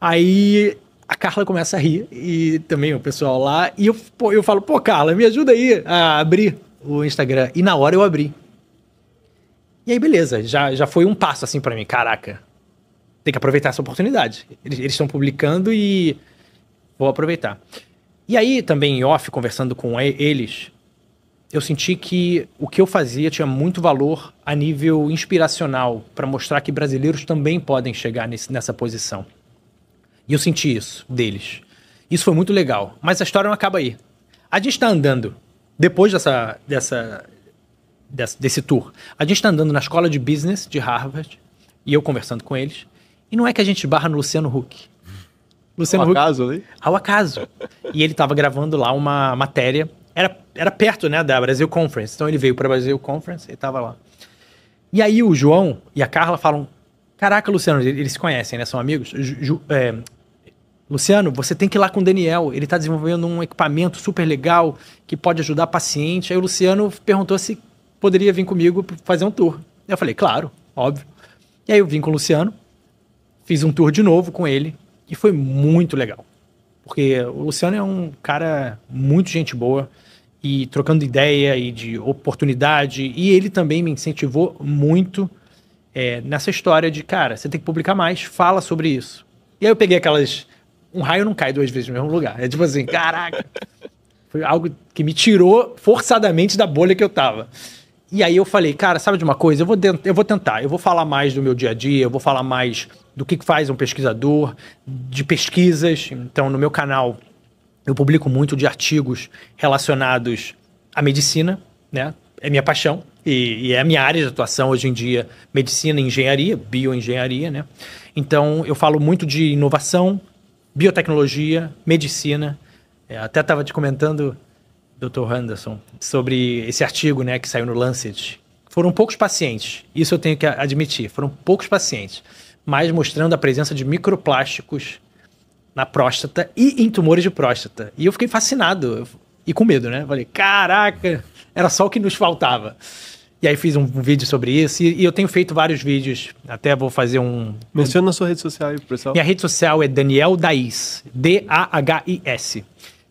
Aí a Carla começa a rir, e também o pessoal lá, e eu falo, pô, Carla, me ajuda aí a abrir o Instagram. E na hora eu abri. E aí, beleza, já foi um passo assim pra mim, caraca. Tem que aproveitar essa oportunidade. Eles estão publicando e vou aproveitar. E aí, também em off, conversando com eles, eu senti que o que eu fazia tinha muito valor a nível inspiracional para mostrar que brasileiros também podem chegar nessa posição. E eu senti isso deles. Isso foi muito legal. Mas a história não acaba aí. A gente está andando, depois desse tour, a gente está andando na escola de business de Harvard, e eu conversando com eles, e não é que a gente barra no Luciano Huck. Ao acaso ali? Ao acaso. E ele estava gravando lá uma matéria. Era perto, né, da Brasil Conference. Então ele veio para a Brasil Conference e estava lá. E aí o João e a Carla falam, caraca, Luciano, eles se conhecem, né, são amigos. Luciano, você tem que ir lá com o Daniel. Ele está desenvolvendo um equipamento super legal que pode ajudar paciente. Aí o Luciano perguntou se poderia vir comigo fazer um tour. Eu falei, claro, óbvio. E aí eu vim com o Luciano. Fiz um tour de novo com ele e foi muito legal. Porque o Luciano é um cara muito gente boa e trocando ideia e de oportunidade. E ele também me incentivou muito nessa história de, cara, você tem que publicar mais, fala sobre isso. E aí eu peguei aquelas... Um raio não cai 2 vezes no mesmo lugar. É tipo assim, caraca. Foi algo que me tirou forçadamente da bolha que eu tava. E aí eu falei, cara, sabe de uma coisa? Eu vou tentar. Eu vou falar mais do meu dia a dia, eu vou falar mais do que faz um pesquisador, de pesquisas. Então, no meu canal, eu publico muito de artigos relacionados à medicina, né? É minha paixão e é a minha área de atuação hoje em dia, medicina e engenharia, bioengenharia, né? Então, eu falo muito de inovação, biotecnologia, medicina. Até estava te comentando, Dr. Henderson, sobre esse artigo, né, que saiu no Lancet. Foram poucos pacientes, isso eu tenho que admitir, foram poucos pacientes, mas mostrando a presença de microplásticos na próstata e em tumores de próstata. E eu fiquei fascinado e com medo, né? Falei, caraca, era só o que nos faltava. E aí fiz um vídeo sobre isso e eu tenho feito vários vídeos, até vou fazer um... Menciona na sua rede social aí, pessoal. Minha rede social é Daniel Daiz, D-A-H-I-S.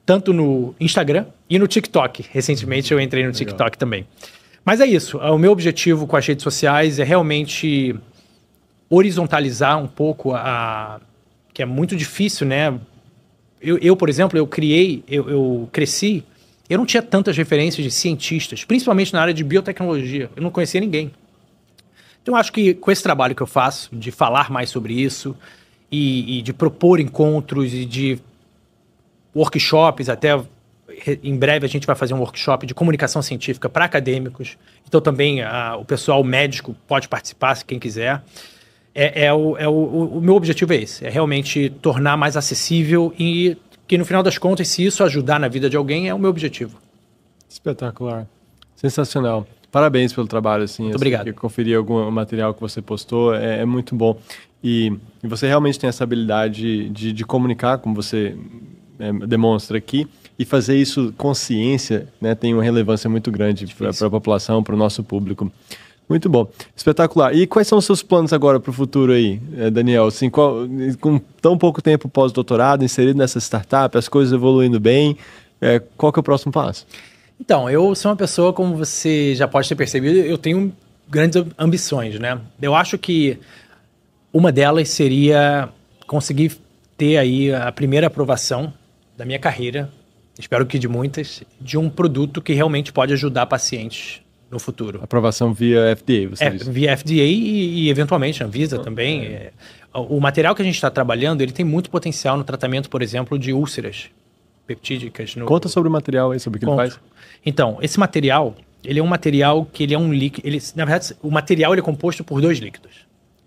Tanto no Instagram e no TikTok. Recentemente eu entrei no TikTok também. Mas é isso. O meu objetivo com as redes sociais é realmente horizontalizar um pouco que é muito difícil, né? Eu por exemplo, eu cresci, eu não tinha tantas referências de cientistas, principalmente na área de biotecnologia. Eu não conhecia ninguém. Então, acho que com esse trabalho que eu faço, de falar mais sobre isso, e de propor encontros e de workshops, até em breve a gente vai fazer um workshop de comunicação científica para acadêmicos. Então também o pessoal médico pode participar, se quem quiser. O meu objetivo é esse, é realmente tornar mais acessível e que no final das contas, se isso ajudar na vida de alguém, é o meu objetivo. Espetacular. Sensacional. Parabéns pelo trabalho, assim. Muito obrigado. Eu conferi algum material que você postou, é muito bom. E você realmente tem essa habilidade de comunicar, como você demonstra aqui, e fazer isso com ciência, né, tem uma relevância muito grande para a população, para o nosso público. Muito bom, espetacular. E quais são os seus planos agora para o futuro aí, Daniel? Assim, com tão pouco tempo pós-doutorado, inserido nessa startup, as coisas evoluindo bem, qual que é o próximo passo? Então, eu sou uma pessoa, como você já pode ter percebido, eu tenho grandes ambições, né? Eu acho que uma delas seria conseguir ter aí a primeira aprovação da minha carreira, espero que de muitas, de um produto que realmente pode ajudar pacientes no futuro. Aprovação via FDA, você disse? Via FDA e eventualmente Anvisa também. O material que a gente está trabalhando, ele tem muito potencial no tratamento, por exemplo, de úlceras peptídicas. Conta sobre o material aí, sobre o que ele faz. Então, esse material, ele é um material que ele é um líquido. Na verdade, o material ele é composto por 2 líquidos.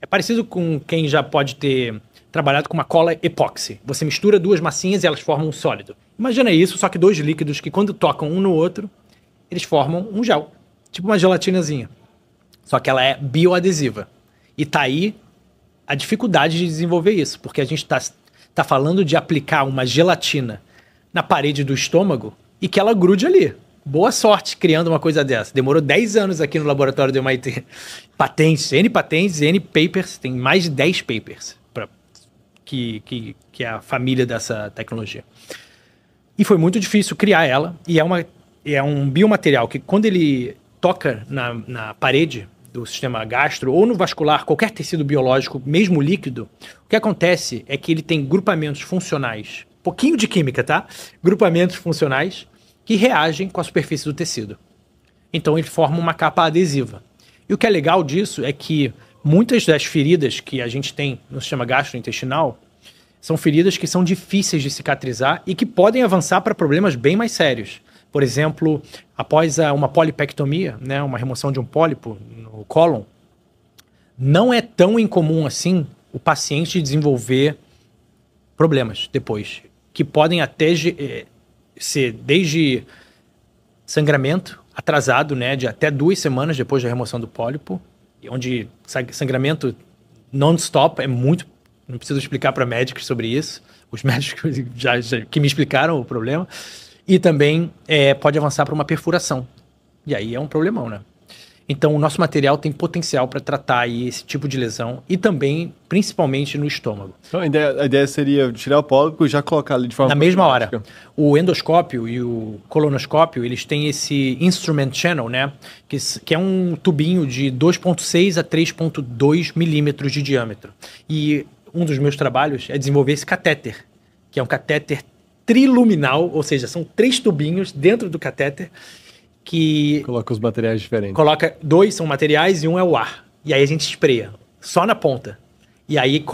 É parecido com quem já pode ter trabalhado com uma cola epóxi. Você mistura 2 massinhas e elas formam um sólido. Imagina isso, só que 2 líquidos que quando tocam um no outro, eles formam um gel. Tipo uma gelatinazinha. Só que ela é bioadesiva. E tá aí a dificuldade de desenvolver isso. Porque a gente tá falando de aplicar uma gelatina na parede do estômago e que ela grude ali. Boa sorte criando uma coisa dessa. Demorou 10 anos aqui no laboratório do MIT. Patentes, N papers, tem mais de 10 papers que é a família dessa tecnologia. E foi muito difícil criar ela, e é um biomaterial que quando ele toca na parede do sistema gastro ou no vascular, qualquer tecido biológico, mesmo líquido, o que acontece é que ele tem grupamentos funcionais, pouquinho de química, tá? Grupamentos funcionais que reagem com a superfície do tecido. Então ele forma uma capa adesiva. E o que é legal disso é que muitas das feridas que a gente tem no sistema gastrointestinal são feridas que são difíceis de cicatrizar e que podem avançar para problemas bem mais sérios. Por exemplo, após uma polipectomia, né, uma remoção de um pólipo no cólon, não é tão incomum assim o paciente desenvolver problemas depois, que podem até ser desde sangramento atrasado, né, de até 2 semanas depois da remoção do pólipo, onde sangramento non-stop é muito... Não preciso explicar para médicos sobre isso, os médicos que me explicaram o problema. E também pode avançar para uma perfuração. E aí é um problemão, né? Então, o nosso material tem potencial para tratar aí esse tipo de lesão e também, principalmente, no estômago. Então, a ideia seria tirar o pólipo e já colocar ali de forma... Na mesma hora. O endoscópio e o colonoscópio, eles têm esse instrument channel, né? Que é um tubinho de 2,6 a 3,2 milímetros de diâmetro. E um dos meus trabalhos é desenvolver esse catéter, que é um catéter triluminal, ou seja, são 3 tubinhos dentro do catéter que... Coloca os materiais diferentes. Coloca 2 são materiais e 1 é o ar. E aí a gente espreia, só na ponta. E aí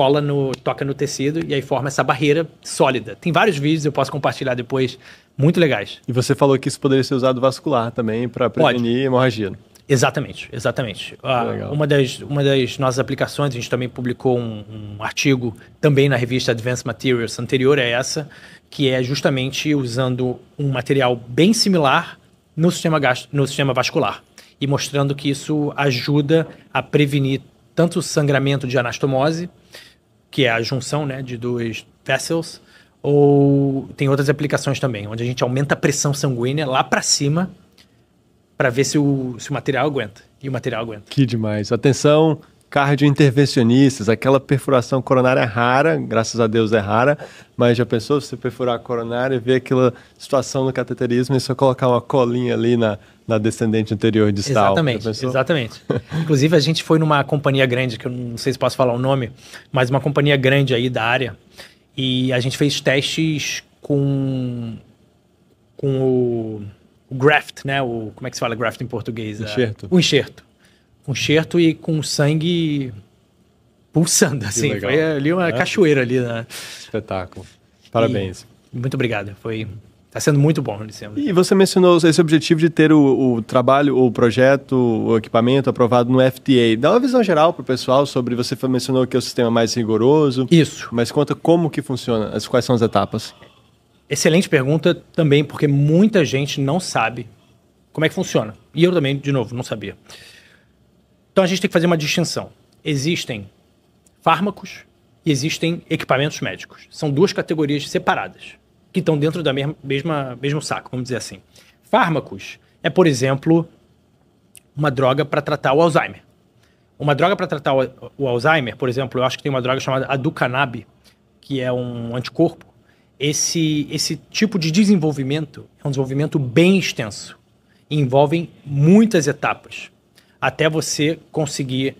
toca no tecido e aí forma essa barreira sólida. Tem vários vídeos, eu posso compartilhar depois, muito legais. E você falou que isso poderia ser usado vascular também para prevenir hemorragia. Exatamente. Uma das nossas aplicações, a gente também publicou um artigo também na revista Advanced Materials, anterior a essa, que é justamente usando um material bem similar no sistema vascular e mostrando que isso ajuda a prevenir tanto o sangramento de anastomose, que é a junção, né, de 2 vessels, ou tem outras aplicações também, onde a gente aumenta a pressão sanguínea lá para cima para ver se o material aguenta. E o material aguenta. Que demais. Atenção, cardiointervencionistas, aquela perfuração coronária rara, graças a Deus é rara, mas já pensou se você perfurar a coronária e ver aquela situação no cateterismo e só colocar uma colinha ali na descendente anterior distal? Exatamente. Inclusive, a gente foi numa companhia grande, que eu não sei se posso falar o nome, mas uma companhia grande aí da área, e a gente fez testes com o graft, né? Como é que se fala graft em português? Enxerto. O enxerto. Com enxerto e com sangue pulsando, assim. Foi ali uma cachoeira ali, né? Espetáculo. Parabéns. Muito obrigado. Está sendo muito bom. E você mencionou esse objetivo de ter o trabalho, o projeto, o equipamento aprovado no FDA. Dá uma visão geral para o pessoal sobre, você mencionou que é o sistema mais rigoroso. Isso. Mas conta como que funciona, quais são as etapas. Excelente pergunta também, porque muita gente não sabe como é que funciona. E eu também, de novo, não sabia. Então a gente tem que fazer uma distinção. Existem fármacos e existem equipamentos médicos. São duas categorias separadas, que estão dentro da mesmo saco, vamos dizer assim. Fármacos é, por exemplo, uma droga para tratar o Alzheimer. Uma droga para tratar o Alzheimer, por exemplo, eu acho que tem uma droga chamada Aducanumab, que é um anticorpo. Esse tipo de desenvolvimento é um desenvolvimento bem extenso. E envolve muitas etapas. Até você conseguir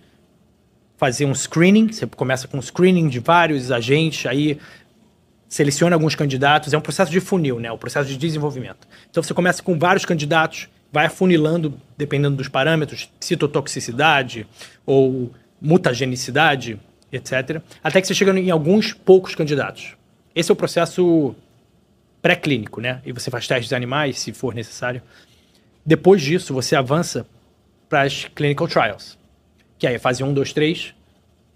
fazer um screening. Você começa com um screening de vários agentes, aí seleciona alguns candidatos. É um processo de funil, né? O processo de desenvolvimento. Então você começa com vários candidatos, vai afunilando, dependendo dos parâmetros, citotoxicidade ou mutagenicidade, etc. Até que você chega em alguns poucos candidatos. Esse é o processo pré-clínico, né? E você faz testes de animais, se for necessário. Depois disso, você avança para as clinical trials, que aí é fase 1, 2, 3,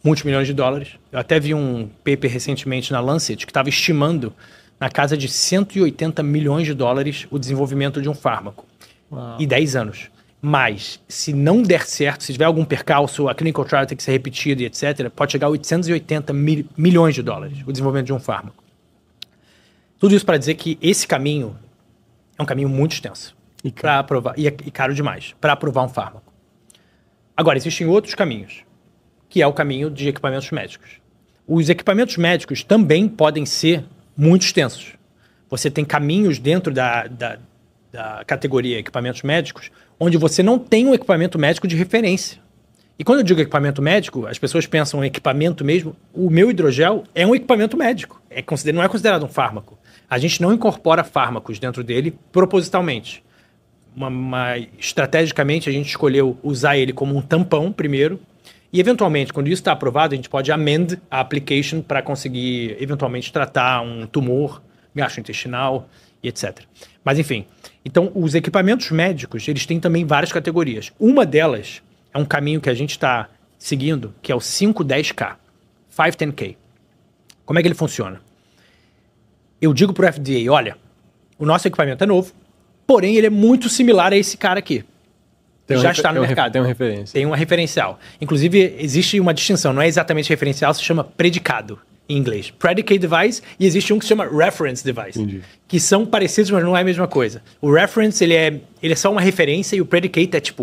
muitos milhões de dólares. Eu até vi um paper recentemente na Lancet que estava estimando na casa de 180 milhões de dólares o desenvolvimento de um fármaco. Uau. E 10 anos. Mas, se não der certo, se tiver algum percalço, a clinical trial tem que ser repetida e etc., pode chegar a 880 milhões de dólares o desenvolvimento de um fármaco. Tudo isso para dizer que esse caminho é um caminho muito extenso para aprovar, e caro demais, para aprovar um fármaco. Agora, existem outros caminhos, que é o caminho de equipamentos médicos. Os equipamentos médicos também podem ser muito extensos. Você tem caminhos dentro da categoria equipamentos médicos, onde você não tem um equipamento médico de referência. E quando eu digo equipamento médico, as pessoas pensam em equipamento mesmo. O meu hidrogel é um equipamento médico. Não é considerado um fármaco. A gente não incorpora fármacos dentro dele propositalmente. Estrategicamente, a gente escolheu usar ele como um tampão primeiro. E, eventualmente, quando isso está aprovado, a gente pode amend a application para conseguir, eventualmente, tratar um tumor gastrointestinal e etc. Mas, enfim. Então, os equipamentos médicos, eles têm também várias categorias. Uma delas é um caminho que a gente está seguindo, que é o 510K, 510K. Como é que ele funciona? Eu digo para o FDA, olha, o nosso equipamento é novo, porém ele é muito similar a esse cara aqui. Já está no mercado. Tem uma referência. Tem uma referencial. Inclusive, existe uma distinção, não é exatamente referencial, se chama predicado em inglês. Predicate device, e existe um que se chama reference device. Entendi. Que são parecidos, mas não é a mesma coisa. O reference, ele é só uma referência, e o predicate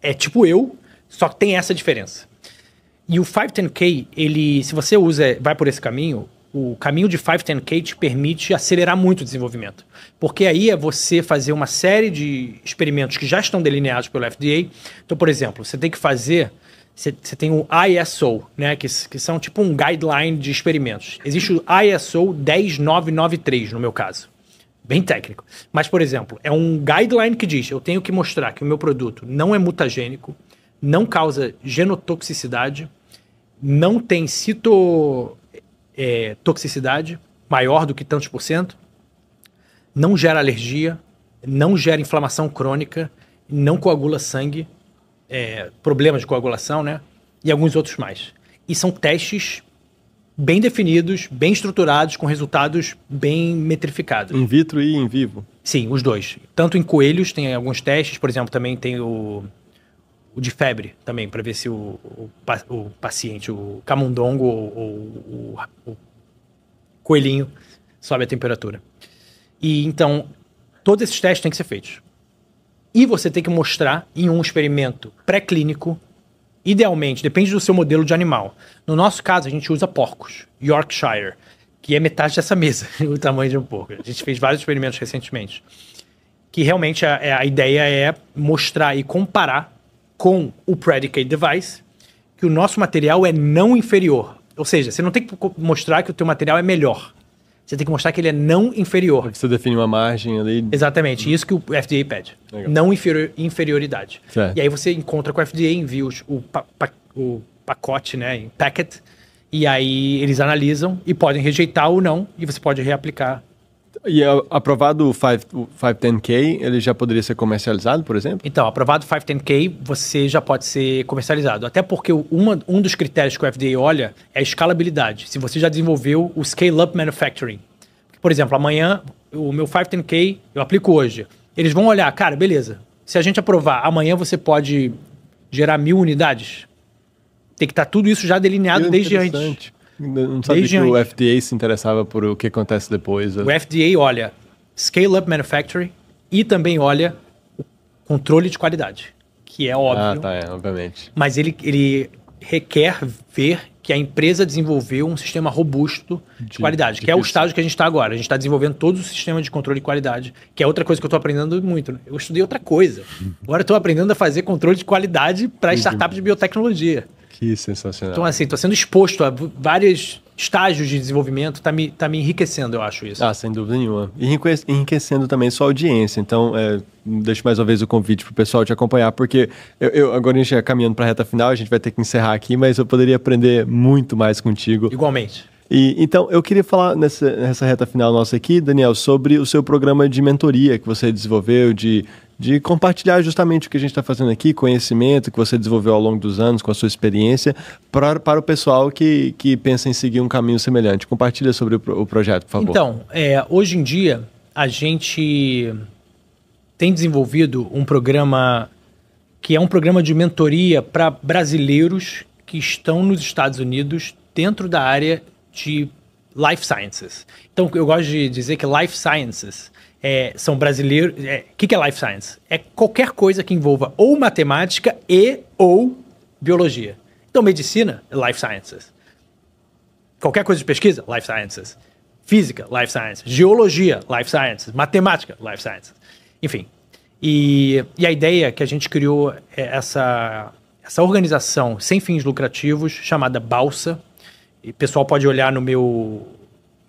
é tipo eu, só que tem essa diferença. E o 510K, se você vai por esse caminho, o caminho de 510K te permite acelerar muito o desenvolvimento. Porque aí é você fazer uma série de experimentos que já estão delineados pelo FDA. Então, por exemplo, você tem que fazer... Você tem o ISO, né, que são tipo um guideline de experimentos. Existe o ISO 10993, no meu caso. Bem técnico. Mas, por exemplo, é um guideline que diz: eu tenho que mostrar que o meu produto não é mutagênico, não causa genotoxicidade, não tem citotoxicidade maior do que tantos por cento, não gera alergia, não gera inflamação crônica, não coagula sangue, problemas de coagulação, né? E alguns outros mais. E são testes bem definidos, bem estruturados, com resultados bem metrificados. In vitro e in vivo? Sim, os dois. Tanto em coelhos, tem alguns testes, por exemplo, também tem o de febre também, para ver se o paciente, o camundongo ou o coelhinho sobe a temperatura. E então, todos esses testes têm que ser feitos. E você tem que mostrar em um experimento pré-clínico, idealmente, depende do seu modelo de animal. No nosso caso, a gente usa porcos, Yorkshire, que é metade dessa mesa, o tamanho de um porco. A gente fez vários experimentos recentemente. Que realmente a ideia é mostrar e comparar com o predicate device que o nosso material é não inferior. Ou seja, você não tem que mostrar que o teu material é melhor. Você tem que mostrar que ele é não inferior. Você define uma margem ali. Exatamente, isso que o FDA pede. Legal. Não inferioridade. Certo. E aí você encontra com o FDA, envia o pacote, né, em packet, e aí eles analisam e podem rejeitar ou não, e você pode reaplicar. E aprovado o 510K, ele já poderia ser comercializado, por exemplo? Então, aprovado o 510K, você já pode ser comercializado. Até porque um dos critérios que o FDA olha é a escalabilidade. Se você já desenvolveu o Scale-Up Manufacturing. Por exemplo, amanhã, o meu 510K, eu aplico hoje. Eles vão olhar, cara, beleza, se a gente aprovar, amanhã você pode gerar 1.000 unidades. Tem que estar tudo isso já delineado desde antes. Não sabia que o FDA se interessava por o que acontece depois. O FDA olha Scale-up Manufacturing e também olha o controle de qualidade, que é óbvio. Obviamente. Mas ele requer ver que a empresa desenvolveu um sistema robusto de qualidade, que é o estágio que a gente está agora. A gente está desenvolvendo todo o sistema de controle de qualidade, que é outra coisa que eu estou aprendendo muito. Eu estudei outra coisa. Agora eu estou aprendendo a fazer controle de qualidade para startups de biotecnologia. Que sensacional. Então, assim, estou sendo exposto a vários estágios de desenvolvimento, tá me enriquecendo, eu acho isso. Sem dúvida nenhuma. E enriquecendo também sua audiência. Então, deixo mais uma vez o convite para o pessoal te acompanhar, porque agora a gente já caminhando para a reta final, a gente vai ter que encerrar aqui, mas eu poderia aprender muito mais contigo. Igualmente. Então, eu queria falar nessa reta final nossa aqui, Daniel, sobre o seu programa de mentoria que você desenvolveu, de compartilhar justamente o que a gente está fazendo aqui, conhecimento que você desenvolveu ao longo dos anos, com a sua experiência, para o pessoal que pensa em seguir um caminho semelhante. Compartilha sobre o projeto, por favor. Então, hoje em dia, a gente tem desenvolvido um programa que é um programa de mentoria para brasileiros que estão nos Estados Unidos dentro da área de Life Sciences. Então, eu gosto de dizer que Life Sciences são brasileiros... O que é Life Science? É qualquer coisa que envolva ou matemática ou biologia. Então, medicina é Life Sciences. Qualquer coisa de pesquisa, Life Sciences. Física, Life Sciences. Geologia, Life Sciences. Matemática, Life Sciences. Enfim. E a ideia que a gente criou é essa organização sem fins lucrativos chamada Balsa. E o pessoal pode olhar no meu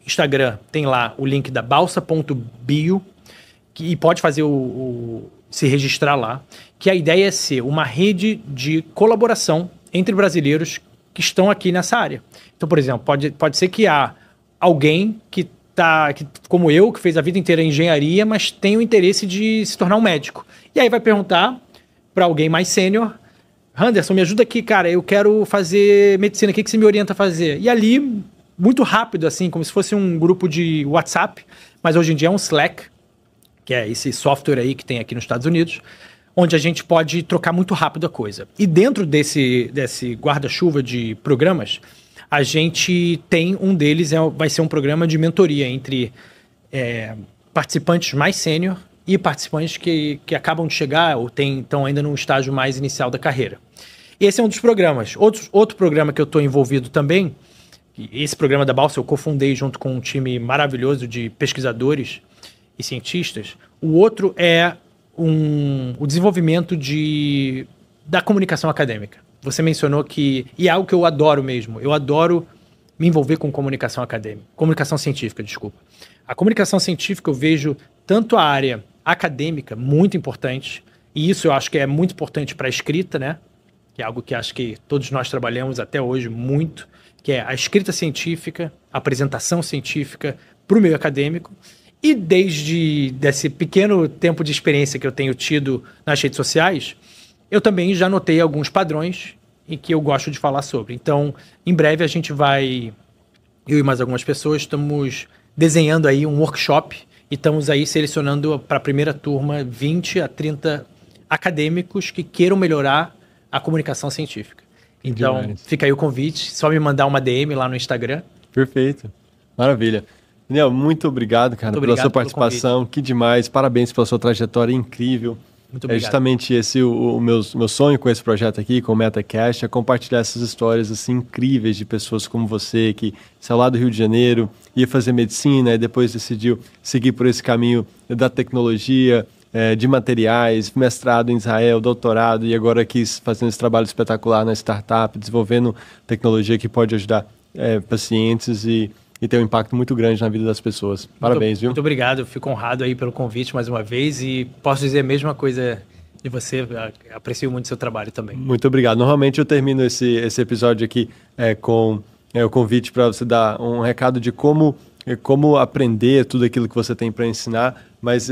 Instagram, tem lá o link da balsa.bio e pode fazer se registrar lá, que a ideia é ser uma rede de colaboração entre brasileiros que estão aqui nessa área. Então, por exemplo, pode ser que há alguém que como eu, que fez a vida inteira em engenharia, mas tem o interesse de se tornar um médico. E aí vai perguntar para alguém mais sênior: Anderson, me ajuda aqui, cara, eu quero fazer medicina, o que você me orienta a fazer? E ali, muito rápido, assim, como se fosse um grupo de WhatsApp, mas hoje em dia é um Slack, que é esse software aí que tem aqui nos Estados Unidos, onde a gente pode trocar muito rápido a coisa. E dentro desse guarda-chuva de programas, a gente tem um deles, vai ser um programa de mentoria entre participantes mais sênior e participantes que acabam de chegar ou estão ainda num estágio mais inicial da carreira. Esse é um dos programas. Outro programa que eu estou envolvido também, esse programa da Balsa eu cofundei junto com um time maravilhoso de pesquisadores e cientistas. O outro é o desenvolvimento da comunicação acadêmica. Você mencionou que... E é algo que eu adoro mesmo. Eu adoro me envolver com comunicação acadêmica. Comunicação científica, desculpa. A comunicação científica eu vejo tanto a área acadêmica, muito importante, e isso eu acho que é muito importante para a escrita, né? Que é algo que acho que todos nós trabalhamos até hoje muito, que é a escrita científica, a apresentação científica para o meio acadêmico. E desde desse pequeno tempo de experiência que eu tenho tido nas redes sociais, eu também já notei alguns padrões em que eu gosto de falar sobre. Então, em breve a gente eu e mais algumas pessoas, estamos desenhando aí um workshop e estamos aí selecionando para a primeira turma 20 a 30 acadêmicos que queiram melhorar a comunicação científica. Então, fica aí o convite, só me mandar uma DM lá no Instagram. Perfeito, maravilha. Daniel, muito obrigado, cara, pela sua participação, que demais, parabéns pela sua trajetória incrível. Muito obrigado. É justamente esse o meu sonho com esse projeto aqui, com o MetaCast, é compartilhar essas histórias assim incríveis de pessoas como você, que saiu lá do Rio de Janeiro, ia fazer medicina e depois decidiu seguir por esse caminho da tecnologia, de materiais, mestrado em Israel, doutorado, e agora aqui fazendo esse trabalho espetacular na startup, desenvolvendo tecnologia que pode ajudar pacientes e ter um impacto muito grande na vida das pessoas. Parabéns, viu? Muito obrigado, eu fico honrado aí pelo convite mais uma vez e posso dizer a mesma coisa de você, aprecio muito o seu trabalho também. Muito obrigado. Normalmente eu termino esse episódio aqui com o convite para você dar um recado de como aprender tudo aquilo que você tem para ensinar, mas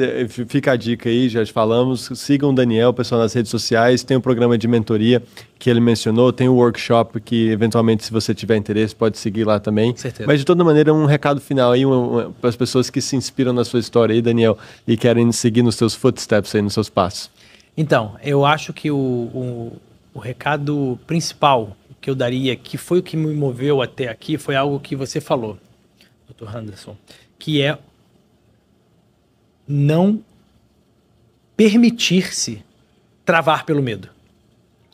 fica a dica aí, já falamos, sigam o Daniel, pessoal, nas redes sociais, tem um programa de mentoria que ele mencionou, tem o workshop que, eventualmente, se você tiver interesse, pode seguir lá também. Certeza. Mas, de toda maneira, um recado final aí para as pessoas que se inspiram na sua história aí, Daniel, e querem seguir nos seus footsteps aí, nos seus passos. Então, eu acho que o recado principal que eu daria, que foi o que me moveu até aqui, foi algo que você falou, Dr. Henderson, que é não permitir-se travar pelo medo.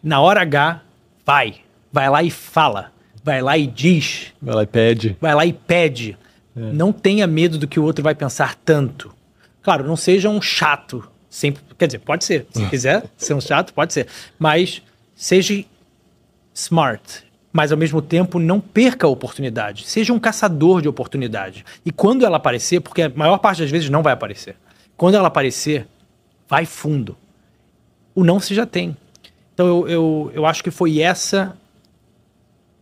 Na hora H, vai lá e fala, vai lá e diz, Vai lá e pede. vai lá e pede. Não tenha medo do que o outro vai pensar tanto. Claro, não seja um chato, sempre, quer dizer, pode ser, se quiser ser um chato, pode ser, mas seja smart, mas ao mesmo tempo não perca a oportunidade, seja um caçador de oportunidade. E quando ela aparecer, porque a maior parte das vezes não vai aparecer, quando ela aparecer, vai fundo. O não você já tem. Então eu acho que foi essa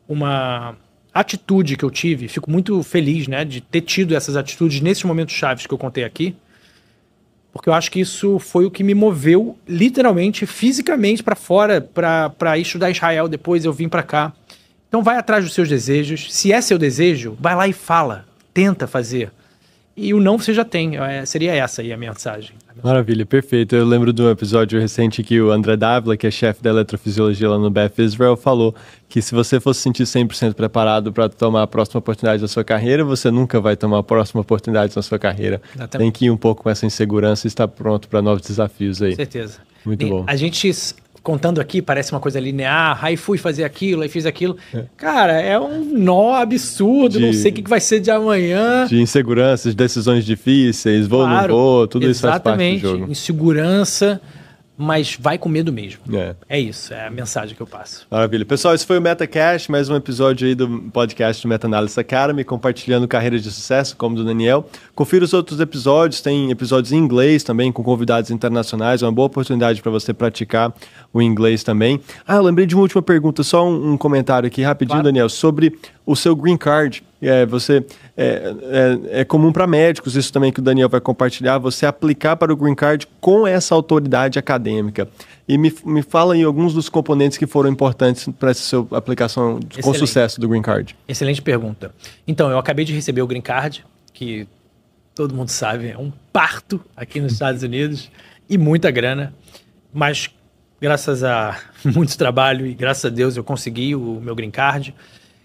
uma atitude que eu tive, fico muito feliz, né, de ter tido essas atitudes nesses momentos chaves que eu contei aqui, porque eu acho que isso foi o que me moveu literalmente, fisicamente para fora, para estudar Israel. Depois eu vim para cá. Então vai atrás dos seus desejos. Se é seu desejo, vai lá e fala. Tenta fazer. E o não você já tem. Seria essa aí a mensagem. Maravilha, perfeito. Eu lembro de um episódio recente que o André Dávila, que é chefe da eletrofisiologia lá no Beth Israel, falou que se você fosse sentir 100% preparado para tomar a próxima oportunidade da sua carreira, você nunca vai tomar a próxima oportunidade na sua carreira. Exatamente. Tem que ir um pouco com essa insegurança e estar pronto para novos desafios aí. Com certeza. Muito bom. A gente, contando aqui, parece uma coisa linear. Aí fui fazer aquilo, aí fiz aquilo. Cara, é um nó absurdo. Não sei o que vai ser de amanhã. De inseguranças, decisões difíceis, vou ou não vou, tudo isso faz parte do jogo. Insegurança, mas vai com medo mesmo. É isso, é a mensagem que eu passo. Maravilha. Pessoal, esse foi o MetaCast, mais um episódio aí do podcast do Meta Analysis Academy, compartilhando carreiras de sucesso, como do Daniel. Confira os outros episódios, tem episódios em inglês também, com convidados internacionais, uma boa oportunidade para você praticar o inglês também. Eu lembrei de uma última pergunta, só um comentário aqui rapidinho, claro. Daniel, sobre o seu green card. É comum para médicos, isso também que o Daniel vai compartilhar, você aplicar para o green card com essa autoridade acadêmica. E me fala aí alguns dos componentes que foram importantes para essa sua aplicação com sucesso do green card. Excelente pergunta. Então, eu acabei de receber o green card, que todo mundo sabe, é um parto aqui nos Estados Unidos e muita grana, mas graças a muito trabalho e graças a Deus eu consegui o meu green card.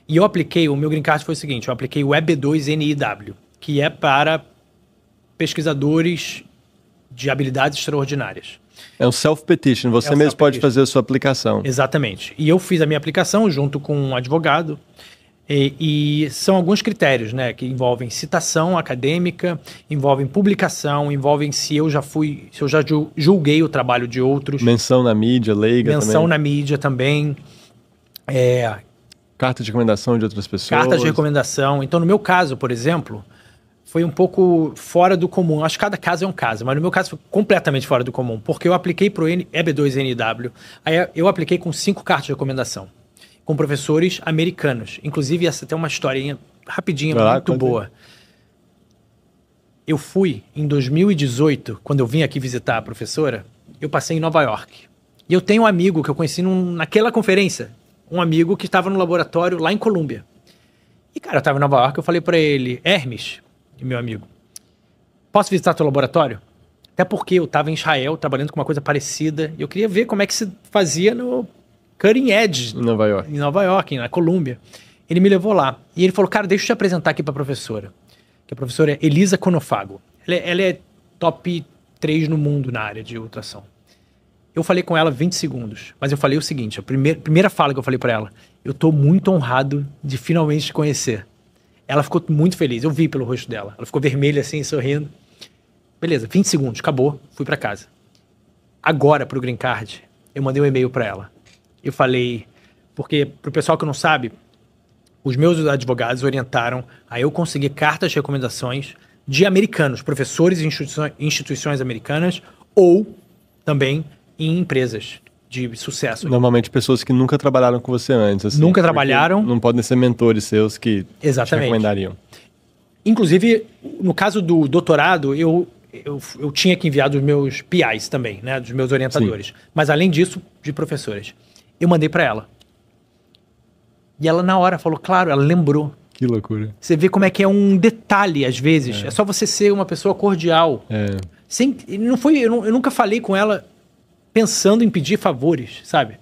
E eu apliquei, o meu green card foi o seguinte, eu apliquei o EB2NIW, que é para pesquisadores de habilidades extraordinárias. É um self-petition, você mesmo pode fazer a sua aplicação. Exatamente. E eu fiz a minha aplicação junto com um advogado, e são alguns critérios, né, que envolvem citação acadêmica, envolvem publicação, envolvem se eu já julguei o trabalho de outros. Menção na mídia, leiga também. Menção na mídia também. Carta de recomendação de outras pessoas. Carta de recomendação. Então, no meu caso, por exemplo, foi um pouco fora do comum. Acho que cada caso é um caso, mas no meu caso foi completamente fora do comum, porque eu apliquei para o EB2NW, aí eu apliquei com 5 cartas de recomendação, com professores americanos. Inclusive, essa tem uma historinha rapidinha, muito boa. Eu fui, em 2018, quando eu vim aqui visitar a professora, eu passei em Nova York. E eu tenho um amigo que eu conheci naquela conferência, um amigo que estava no laboratório lá em Colômbia. E, cara, eu estava em Nova York, eu falei para ele, Hermes, meu amigo, posso visitar teu laboratório? Até porque eu estava em Israel, trabalhando com uma coisa parecida, e eu queria ver como é que se fazia no cutting edge. Em Nova York. Em Nova York, na Colômbia. Ele me levou lá. E ele falou, cara, deixa eu te apresentar aqui para a professora. Que a professora é Elisa Conofago. Ela é top 3 no mundo na área de ultrassom. Eu falei com ela 20 segundos, mas eu falei o seguinte, a primeira fala que eu falei para ela, eu tô muito honrado de finalmente te conhecer. Ela ficou muito feliz, eu vi pelo rosto dela. Ela ficou vermelha assim, sorrindo. Beleza, 20 segundos, acabou, fui para casa. Agora, pro Green Card, eu mandei um e-mail para ela. Eu falei, porque pro pessoal que não sabe, os meus advogados orientaram a eu conseguir cartas de recomendações de americanos, professores e instituições americanas, ou também em empresas de sucesso. Normalmente pessoas que nunca trabalharam com você antes. Assim, nunca trabalharam. Não podem ser mentores seus que te recomendariam. Inclusive, no caso do doutorado, eu tinha que enviar dos meus PIs também, né, dos meus orientadores. Sim. Mas além disso, de professores. Eu mandei para ela. E ela na hora falou, claro, ela lembrou. Que loucura. Você vê como é que é um detalhe às vezes. É só você ser uma pessoa cordial. É. Eu nunca falei com ela pensando em pedir favores, sabe?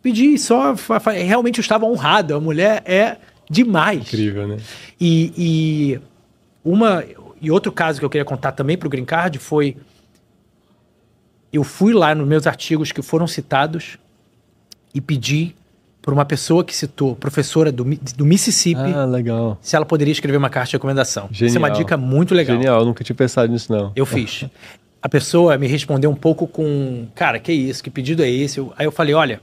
Pedi só... Realmente eu estava honrado. A mulher é demais. Incrível, né? E outro caso que eu queria contar também para o Green Card foi... Eu fui lá nos meus artigos que foram citados e pedi para uma pessoa que citou, professora do Mississippi, legal. se ela poderia escrever uma carta de recomendação. Genial. Isso é uma dica muito legal. Genial, eu nunca tinha pensado nisso, não. Eu fiz. A pessoa me respondeu um pouco com, cara, que isso, que pedido é esse? Aí eu falei, olha,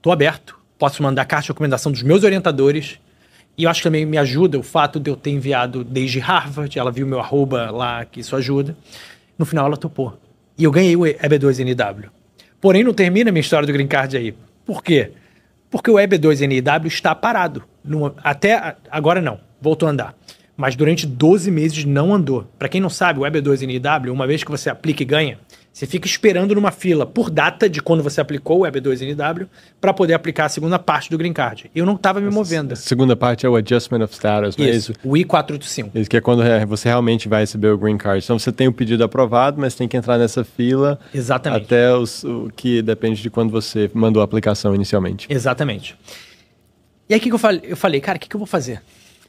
tô aberto, posso mandar carta de recomendação dos meus orientadores, e eu acho que também me ajuda o fato de eu ter enviado desde Harvard, ela viu meu @ lá, que isso ajuda. No final ela topou. E eu ganhei o EB2NW. Porém, não termina a minha história do Green Card aí. Por quê? Porque o EB2NW está parado. Até agora não, voltou a andar. Mas durante 12 meses não andou. Para quem não sabe, o EB2NW, uma vez que você aplica e ganha, você fica esperando numa fila por data de quando você aplicou o EB2NW para poder aplicar a segunda parte do Green Card. Eu não estava me movendo. A segunda parte é o Adjustment of Status, não é isso? O I-485. Isso que é quando você realmente vai receber o Green Card. Então você tem o pedido aprovado, mas tem que entrar nessa fila. Exatamente. Até o que depende de quando você mandou a aplicação inicialmente. Exatamente. E aí o que eu falei? Cara, o que eu vou fazer?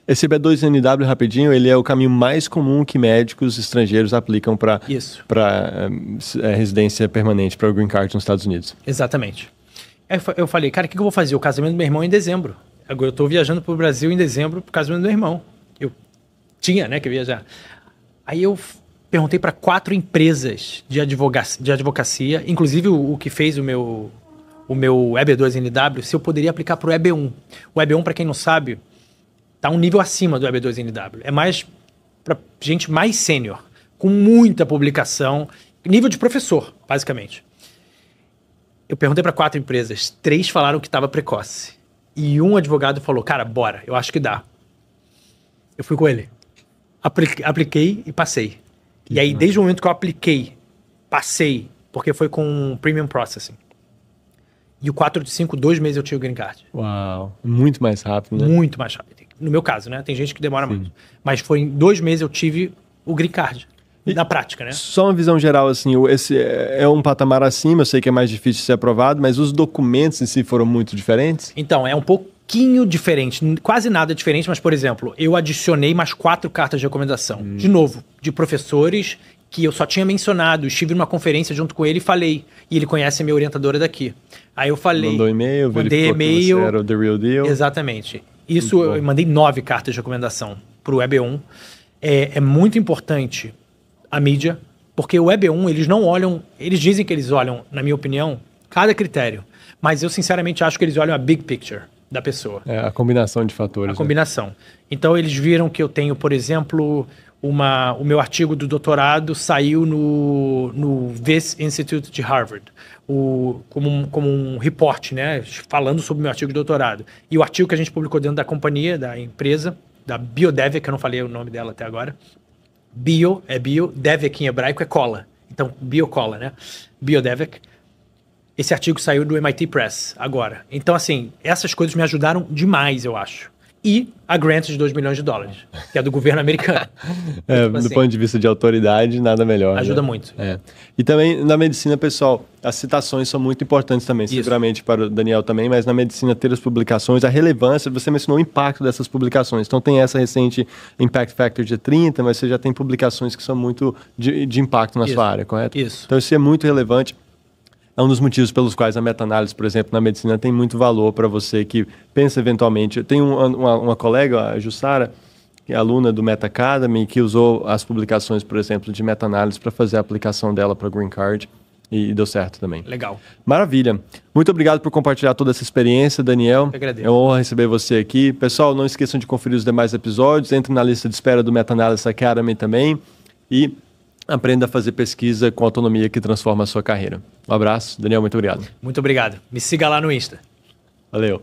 Esse EB2NW, rapidinho, ele é o caminho mais comum que médicos estrangeiros aplicam para residência permanente, para o Green Card nos Estados Unidos. Exatamente. Aí eu falei, cara, o que eu vou fazer? O casamento do meu irmão é em dezembro. Agora eu estou viajando para o Brasil em dezembro para o casamento do meu irmão. Eu tinha, que viajar. Aí eu perguntei para 4 empresas de advocacia, inclusive o que fez o meu EB2NW, se eu poderia aplicar para o EB1. O EB1, para quem não sabe, está um nível acima do EB2NW. É mais para gente mais sênior, com muita publicação, nível de professor, basicamente. Eu perguntei para 4 empresas, 3 falaram que estava precoce. E um advogado falou, cara, bora, eu acho que dá. Eu fui com ele. Apliquei e passei. E aí, desde o momento que eu apliquei, passei, porque foi com Premium Processing. E o 485, 2 meses eu tinha o Green Card. Uau, muito mais rápido, né? Muito mais rápido. No meu caso, né? Tem gente que demora muito. Mas foi em 2 meses eu tive o Green Card. Na prática, né? Só uma visão geral, assim, esse é um patamar acima, eu sei que é mais difícil de ser aprovado, mas os documentos em si foram muito diferentes? Então, é um pouquinho diferente, quase nada diferente, mas, por exemplo, eu adicionei mais 4 cartas de recomendação. De novo, de professores que eu só tinha mencionado, estive numa conferência junto com ele e falei, e ele conhece a minha orientadora daqui. Aí eu falei... Mandou e-mail, verificou que você era o The Real Deal. Exatamente. Isso eu mandei 9 cartas de recomendação para o EB1. É muito importante a mídia, porque o EB1, eles não olham... Eles dizem que eles olham, na minha opinião, cada critério. Mas eu, sinceramente, acho que eles olham a big picture da pessoa. É, a combinação de fatores. A combinação. Então, eles viram que eu tenho, por exemplo... O meu artigo do doutorado saiu no Wyss Institute de Harvard, como um report, né, falando sobre o meu artigo de doutorado. E o artigo que a gente publicou dentro da companhia, da empresa, da Biodevec, que eu não falei o nome dela até agora. Bio é bio, Devec em hebraico é cola. Então, biocola, né? Biodevec. Esse artigo saiu do MIT Press agora. Então, assim, essas coisas me ajudaram demais, eu acho. E a grant de $2 milhões, que é do governo americano. Tipo assim, do ponto de vista de autoridade, nada melhor. Ajuda, né? muito. E também na medicina, pessoal, as citações são muito importantes também, seguramente para o Daniel também, mas na medicina ter as publicações, a relevância, você mencionou o impacto dessas publicações. Então tem essa recente Impact Factor de 30, mas você já tem publicações que são muito de impacto na sua área, correto? Isso. Então isso é muito relevante. É um dos motivos pelos quais a meta-análise, por exemplo, na medicina tem muito valor para você que pensa eventualmente. Eu tenho uma colega, a Jussara, que é aluna do Meta Academy, que usou as publicações, por exemplo, de meta-análise para fazer a aplicação dela para o Green Card e deu certo também. Legal. Maravilha. Muito obrigado por compartilhar toda essa experiência, Daniel. Eu agradeço. É uma honra receber você aqui. Pessoal, não esqueçam de conferir os demais episódios. Entre na lista de espera do Meta-Análise Academy também. E aprenda a fazer pesquisa com autonomia que transforma a sua carreira. Um abraço. Daniel, muito obrigado. Muito obrigado. Me siga lá no Insta. Valeu.